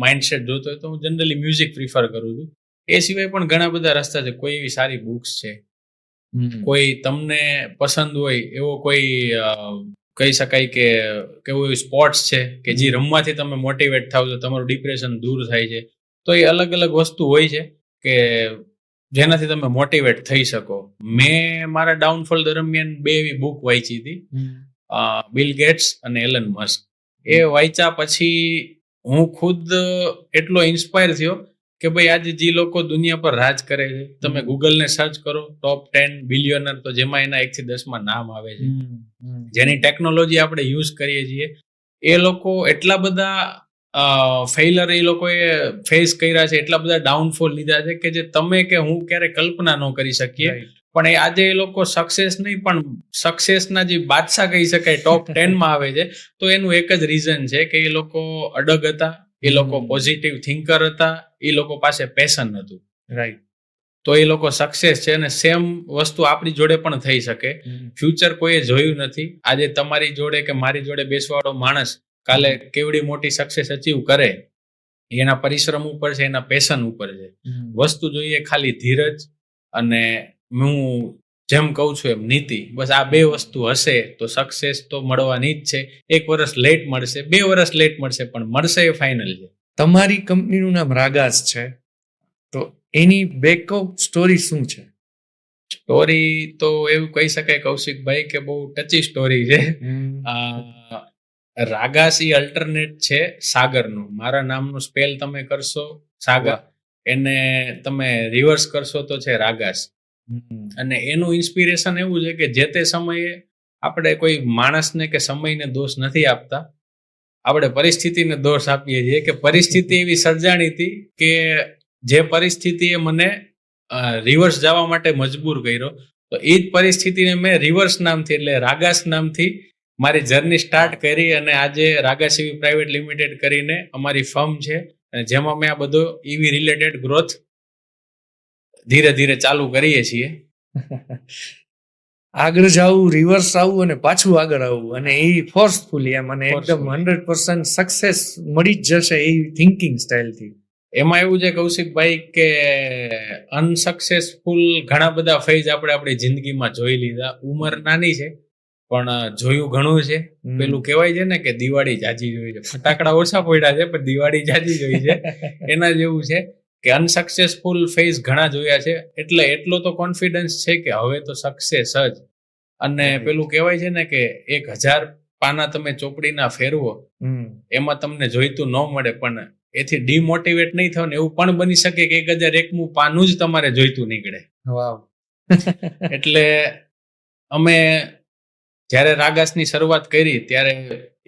માઇન્ડસેટ જોતો હોય તો હું જનરલી મ્યુઝિક પ્રિફર કરું છું. એ સિવાય પણ ઘણા બધા રસ્તા છે. કોઈ એવી સારી બુક્સ છે, કોઈ તમને પસંદ હોય એવો કોઈ કહી શકાય કે કેવું એવું સ્પોર્ટ્સ છે કે જે રમવાથી તમે મોટિવેટ થાવ છો, તમારું ડિપ્રેશન દૂર થાય છે. તો એ અલગ અલગ વસ્તુ હોય છે કે જેનાથી તમે મોટિવેટ થઈ શકો. મેં મારા ડાઉનફોલ દરમિયાન 2 એવી બુક વાંચી હતી, બિલ ગેટ્સ અને એલન મસ્ક. એ વાંચ્યા પછી હું ખુદ એટલો ઇન્સ્પાયર થયો કે ભાઈ આજે જે લોકો દુનિયા પર રાજ કરે છે, તમે ગૂગલને સર્ચ કરો ટોપ 10 બિલિયનર, તો જેમાં એના 1 થી 10 નામ આવે છે. જેની ટેકનોલોજી આપણે યુઝ કરીએ છીએ, એ લોકો એટલા બધા ફેઇલર એ લોકોએ ફેસ કર્યા છે, એટલા બધા ડાઉનફોલ લીધા છે કે જે તમે કે હું ક્યારે કલ્પના ન કરી શકીએ. પણ એ આજે એ લોકો સક્સેસ નહીં પણ સક્સેસના જે બાદશાહ કહી શકાય ટોપ 10 માં આવે છે. તો એનું એક જ રીઝન છે કે એ લોકો અડગ હતા, એ લોકો પોઝિટિવ થિંકર હતા, એ લોકો પાસે પેશન હતું. રાઈટ. તો એ લોકો સક્સેસ છે. અને સેમ વસ્તુ આપણી જોડે પણ થઈ શકે. ફ્યુચર કોઈએ જોયું નથી. આજે તમારી જોડે કે મારી જોડે બેસવાળો માણસ કાલે કેવડી મોટી સક્સેસ અચીવ કરે એના પરિશ્રમ ઉપર છે, એના પેશન ઉપર છે. વસ્તુ જોઈએ ખાલી ધીરજ અને હું જેમ કહું છું એમ નીતિ. બસ આ 2 વસ્તુ હશે તો સક્સેસ તો મળવાની જ છે. 1 વર્ષ લેટ મળશે, 2 વર્ષ લેટ મળશે, પણ મળશે એ ફાઇનલ છે. તમારી કંપનીનું નામ રાગાસ છે, તો એની બેકઅપ સ્ટોરી શું છે? સ્ટોરી તો એવું કહી શકાય કૌશિકભાઈ કે બહુ ટચી સ્ટોરી છે. રાગાસ ઈ અલ્ટરનેટ છે સાગરનું. મારા નામનું સ્પેલ તમે કરશો સાગર, એને તમે રિવર્સ કરશો તો છે રાગાસ. અને એનું ઇન્સ્પિરેશન એવું છે કે જે તે સમયે આપણે કોઈ માણસને કે સમયને દોષ નથી આપતા, આપણે પરિસ્થિતિને દોષ આપીએ છીએ કે પરિસ્થિતિ એવી સર્જાણી હતી કે જે પરિસ્થિતિએ મને રિવર્સ જવા માટે મજબૂર કર્યો. તો એ જ પરિસ્થિતિને મેં રિવર્સ નામથી એટલે રાગાસ નામથી મારી જર્ની સ્ટાર્ટ કરી. અને આજે રાગાસ ઈવી પ્રાઇવેટ લિમિટેડ કરીને અમારી ફર્મ છે, અને જેમાં મેં આ બધો ઈવી રિલેટેડ ગ્રોથ ધીરે ધીરે ચાલુ કરીએ છીએ. આગળ જવું, રિવર્સ આવવું અને પાછું આગળ આવવું, અને એ ફોર્સફુલી એમ, અને એકદમ 100% સક્સેસ મળી જ જશે એ થિંકિંગ સ્ટાઇલથી. એમાં એવું છે કૌશિકભાઈ કે અનસક્સેસફુલ ઘણા બધા ફેઝ આપણે આપણી જિંદગીમાં જોઈ લીધા. ઉંમર નાની છે પણ જોયું ઘણું છે. પેલું કહેવાય છે ને કે દિવાળી જાજી જોઈ છે. ફટાકડા ઓછા પડ્યા છે પણ દિવાળી જાજી જોઈ છે. એના જેવું છે કે અનસક્સેસફુલ ફેઝ ઘણા જોયા છે. એટલે એટલો તો કોન્ફિડન્સ છે કે હવે તો સક્સેસ જ. અને પેલું કહેવાય છે ને કે 1000 પાના તમે ચોપડીના ફેરવો, એમાં તમને જોઈતું ન મળે, પણ એથી ડિમોટિવેટ નહીં થાવ ને એવું પણ બની શકે કે 1001મું પાનું જ તમારે જોઈતું નીકળે. વાવ. એટલે અમે જ્યારે રાગાસની શરૂઆત કરી ત્યારે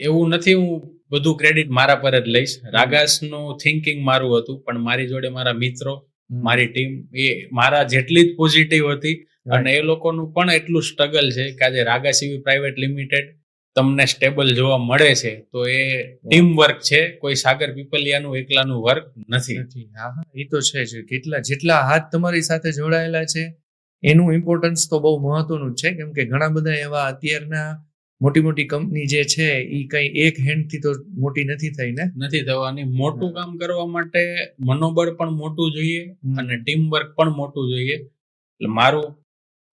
એવું નથી હું બધું ક્રેડિટ મારા પર જ લઈશ. રાગાસનું થિંકિંગ મારું હતું, પણ મારી જોડે મારા મિત્રો, મારી ટીમ એ મારા જેટલી જ પોઝિટિવ હતી. અને એ લોકોનું પણ એટલું સ્ટ્રગલ છે કે આજે રાગાસ ઈવી પ્રાઇવેટ લિમિટેડ તમને સ્ટેબલ જોવા મળે છે. તો એ ટીમ વર્ક છે, કોઈ સાગર પીપલિયાનું એકલાનું વર્ક નથી. એ તો છે જ. જેટલા હાથ તમારી સાથે જોડાયેલા છે એનું ઇમ્પોર્ટન્સ તો બહુ મહત્વનું જ છે. કેમ કે ઘણા બધા એવા અત્યારના મોટી મોટી કંપની જે છે એ કઈ એક હેન્ડ થી તો મોટી નથી થઈ ને. નથી થવાની. મોટું કામ કરવા માટે મનોબળ પણ મોટું જોઈએ અને ટીમ વર્ક પણ મોટું જોઈએ. એટલે મારું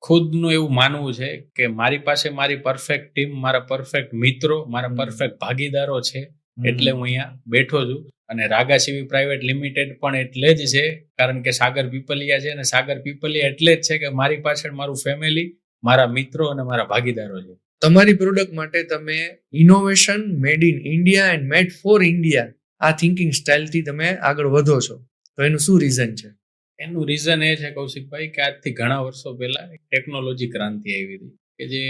ખુદનું એવું માનવું છે કે મારી પાસે મારી પરફેક્ટ ટીમ, મારા પરફેક્ટ મિત્રો, મારા પરફેક્ટ ભાગીદારો છે એટલે હું અહીંયા બેઠો છું. અને રાગા સીવી પ્રાઇવેટ લિમિટેડ પણ એટલે જ છે કારણ કે સાગર પીપલિયા છે, અને સાગર પીપલિયા એટલે જ છે કે મારી પાછળ મારું ફેમિલી, મારા મિત્રો અને મારા ભાગીદારો છે. તમારી પ્રોડક્ટ માટે તમે innovation, made in India and made for India આ થિંકિંગ સ્ટાઇલથી તમે આગળ વધો છો, તો એનું શું રીઝન છે? એનું રીઝન એ છે કૌશિકભાઈ કે આજથી ઘણા વર્ષો પહેલા એક ટેકનોલોજી ક્રાંતિ આવી હતી કે જે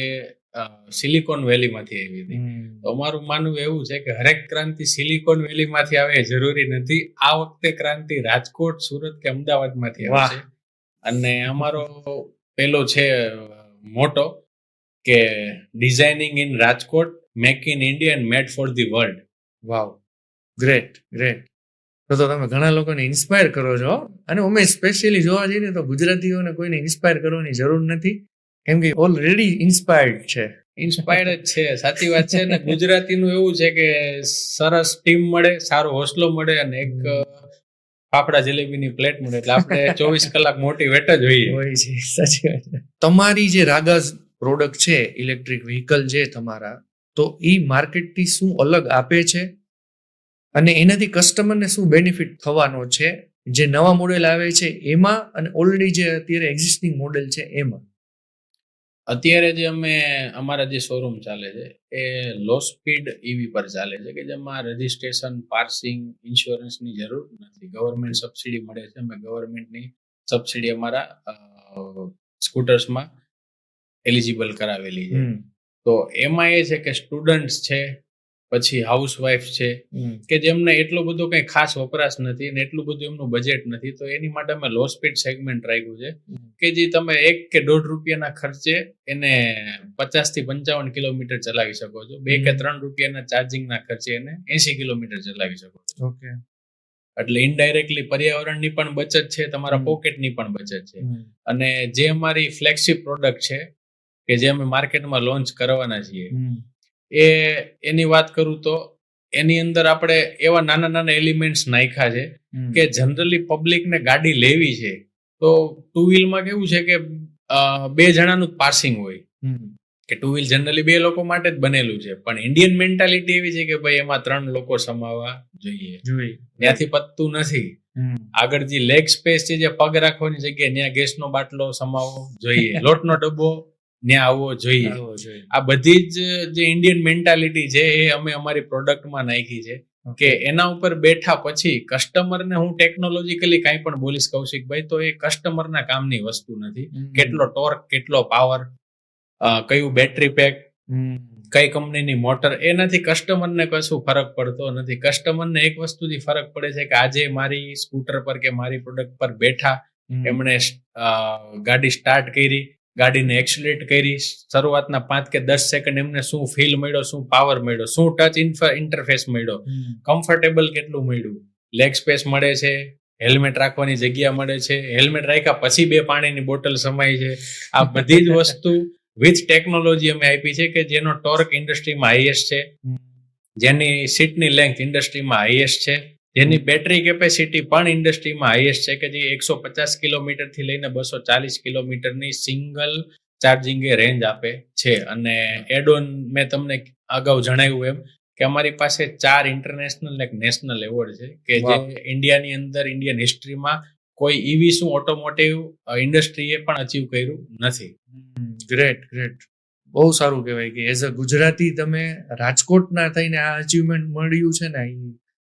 સિલિકોન વેલીમાંથી આવી હતી. તો અમારું માનવું એવું છે કે હરેક ક્રાંતિ સિલિકોન વેલીમાંથી આવે એ જરૂરી નથી. આ વખતે ક્રાંતિ રાજકોટ, સુરત કે અમદાવાદમાંથી આવે છે. અને અમારો પેલો છે મોટો કે designing in Rajkot, make in India and made for the world. Wow, great great. તો તમે ઘણા લોકોને ઇન્સ્પાયર કરો છો, અને અમે સ્પેશિયલી જોવા જઈએ ને તો ગુજરાતીઓને કોઈને ઇન્સ્પાયર કરવાની જરૂર નથી, કેમ કે ઓલરેડી ઇન્સ્પાયર્ડ છે. ઇન્સ્પાયર્ડ જ છે, સાચી વાત છે. ને ગુજરાતીનું એવું છે કે સરસ ટીમ મળે, સારો હોસલો મળે અને એક ફાફડા જલેબીની પ્લેટ મળે એટલે આપણે 24 કલાક મોટિવેટ જ હોઈએ. સાચી વાત છે. તમારી જે રાગાઝ પ્રોડક્ટ છે, ઇલેક્ટ્રિક વ્હીકલ જે તમારા, તો એ માર્કેટથી શું અલગ આપે છે અને એનાથી કસ્ટમરને શું બેનિફિટ થવાનો છે જે નવા મોડેલ આવે છે એમાં, અને ઓલરેડી જે અત્યારે એક્ઝિસ્ટિંગ મોડેલ છે એમાં? અત્યારે જે અમારા જે શોરૂમ ચાલે છે એ લો સ્પીડ ઈવી પર ચાલે છે કે જેમાં રજીસ્ટ્રેશન, પાર્સિંગ, ઇન્સ્યોરન્સની જરૂર નથી. ગવર્મેન્ટ સબસિડી મળે છે. અમે ગવર્મેન્ટની સબસિડી અમારા સ્કૂટર્સમાં એલિજિબલ કરાવેલી છે. તો એમાં એ છે કે સ્ટુડન્ટ્સ છે, પછી હાઉસવાઇફ છે કે જેમને એટલો બધો કઈ ખાસ વપરાશ નથી અને એટલું બધું એમનું બજેટ નથી, તો એની માટે અમે લો સ્પીડ સેગમેન્ટ રાખ્યું છે કે જે તમે 1 કે 1.5 રૂપિયાના ખર્ચે એને 50 થી 55 કિલોમીટર ચલાવી શકો છો. 2 કે 3 રૂપિયાના ચાર્જિંગના ખર્ચે એને 80 કિલોમીટર ચલાવી શકો છો. ઓકે. એટલે ઇનડાયરેક્ટલી પર્યાવરણની પણ બચત છે, તમારા પોકેટની પણ બચત છે. અને જે અમારી ફ્લેગશિપ પ્રોડક્ટ છે કે જે અમે માર્કેટમાં લોન્ચ કરવાના છીએ, એની વાત કરું તો એની અંદર આપણે એવા નાના નાના એલિમેન્ટ્સ નાખ્યા છે કે જનરલી પબ્લિકને ગાડી લેવી છે તો ટુ વ્હીલમાં કેવું છે કે 2 જણાનું પાર્સિંગ હોય કે ટુ વ્હીલ જનરલી 2 લોકો માટે જ બનેલું છે, પણ ઇન્ડિયન મેન્ટાલિટી એવી છે કે ભાઈ એમાં 3 લોકો સમાવવા જોઈએ. ત્યાંથી પતતું નથી. આગળ જે લેગ સ્પેસ છે, જે પગ રાખવાની જગ્યાએ ત્યાં ગેસનો બાટલો સમાવવો જોઈએ, લોટનો ડબ્બો ત્યાં આવવો જોઈએ. આ બધી જ જે ઇન્ડિયન મેન્ટાલિટી છે એ અમે અમારી પ્રોડક્ટમાં નાખી છે કે એના ઉપર બેઠા પછી કસ્ટમરને હું ટેકનોલોજીકલી કાંઈ પણ બોલીશ કૌશિકભાઈ તો એ કસ્ટમરના કામની વસ્તુ નથી. કેટલો ટોર્ક, કેટલો પાવર, કયું બેટરી પેક, કઈ કંપનીની મોટર, એનાથી કસ્ટમરને કશું ફરક પડતો નથી. કસ્ટમરને એક વસ્તુથી ફરક પડે છે કે આજે મારી સ્કૂટર પર કે મારી પ્રોડક્ટ પર બેઠા, એમણે ગાડી સ્ટાર્ટ કરી, ગાડીને એક્સિલેટ કરી, શરૂઆતના 5 કે 10 સેકન્ડ એમને શું ફીલ મળ્યો, શું પાવર મળ્યો, શું ટચ ઇન્ટરફેસ મળ્યો, કમ્ફર્ટેબલ કેટલું મળ્યું, લેગ સ્પેસ મળે છે, હેલ્મેટ રાખવાની જગ્યા મળે છે, હેલ્મેટ રાખ્યા પછી 2 પાણીની બોટલ સમાય છે. આ બધી જ વસ્તુ વિથ ટેકનોલોજી અમે આપી છે કે જેનો ટોર્ક ઇન્ડસ્ટ્રીમાં હાઈએસ્ટ છે, જેની સીટની લેન્થ ઇન્ડસ્ટ્રીમાં હાઈએસ્ટ છે, જેની બેટરી કેપેસિટી પણ ઇન્ડસ્ટ્રીમાં હાઈએસ્ટ છે કે જે 150 કિલોમીટર થી લઈને 240 કિલોમીટરની સિંગલ ચાર્જિંગ એ રેન્જ આપે છે. અને એડોન મેં તમને અગાઉ જણાવ્યું એમ કે અમારી પાસે 4 ઇન્ટરનેશનલ એક નેશનલ એવોર્ડ છે કે જે ઇન્ડિયાની અંદર, ઇન્ડિયન હિસ્ટ્રીમાં કોઈ ઈવી શું ઓટોમોટિવ ઇન્ડસ્ટ્રીએ પણ અચીવ કર્યું નથી. Great great. બહુ સારું કહેવાય કે એઝ અ ગુજરાતી તમે રાજકોટના થઈને આ અચીવમેન્ટ મળ્યું છે ને, એ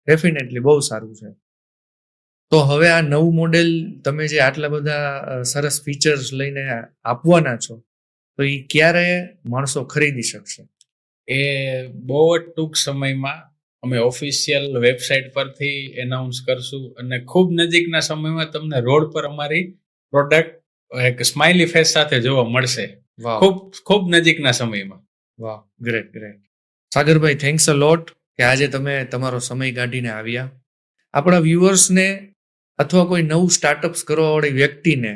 ડેફિનેટલી બહુ સારું છે. તો હવે આ નવું મોડેલ તમે જે આટલા બધા સરસ ફીચર્સ લઈને આપવાના છો, તો એ ક્યારે માણસો ખરીદી શકશે? એ બહુ જ ટૂંક સમયમાં અમે ઓફિશિયલ વેબસાઇટ પરથી એનાઉન્સ કરશું અને ખૂબ નજીકના સમયમાં તમને રોડ પર અમારી પ્રોડક્ટ એક સ્માઇલી ફેસ સાથે જોવા મળશે. ખૂબ ખૂબ નજીકના સમયમાં. વાહ, ગ્રેટ ગ્રેટ. સાગરભાઈ, થેન્ક્સ અ લોટ કે આજે તમે તમારો સમય કાઢીને આવ્યા. આપણા વ્યુઅર્સને અથવા કોઈ નવું સ્ટાર્ટઅપ્સ કરવા વાળી વ્યક્તિને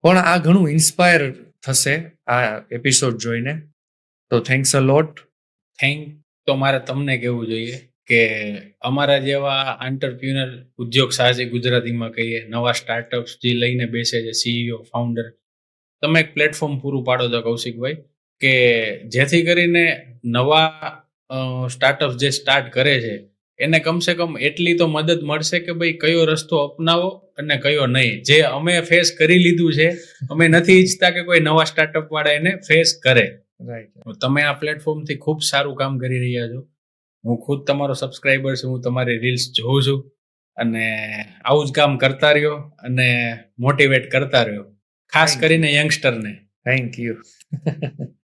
પણ આ ઘણું ઇન્સ્પાયર થશે આ એપિસોડ જોઈને. તો થેન્ક્સ અ લોટ. થેન્ક તો મારે તમને કહેવું જોઈએ કે અમારા જેવા આંટરપ્રિન્યોર ઉદ્યોગ સાહસિક ગુજરાતીમાં કહીએ નવા સ્ટાર્ટઅપ્સ જે લઈને બેસે છે સીઈઓ ફાઉન્ડર, તમે એક પ્લેટફોર્મ પૂરું પાડો છો કૌશિકભાઈ કે જેથી કરીને નવા સ્ટાર્ટઅપ જે સ્ટાર્ટ કરે છે એને કમસે કમ એટલી તો મદદ મળશે કે ભાઈ કયો રસ્તો અપનાવો અને કયો નહીં. જે અમે ફેસ કરી લીધું છે, અમે નથી ઈચ્છતા કે કોઈ નવા સ્ટાર્ટઅપ વાળા એને ફેસ કરે. રાઈટ. તમે આ પ્લેટફોર્મથી ખૂબ સારું કામ કરી રહ્યા છો. હું ખુદ તમારો સબસ્ક્રાઈબર છું, હું તમારી રીલ્સ જોઉં છું અને આવું જ કામ કરતા રહ્યો અને મોટિવેટ કરતા રહ્યો, ખાસ Thank you. કરીને યંગસ્ટરને. Thank you.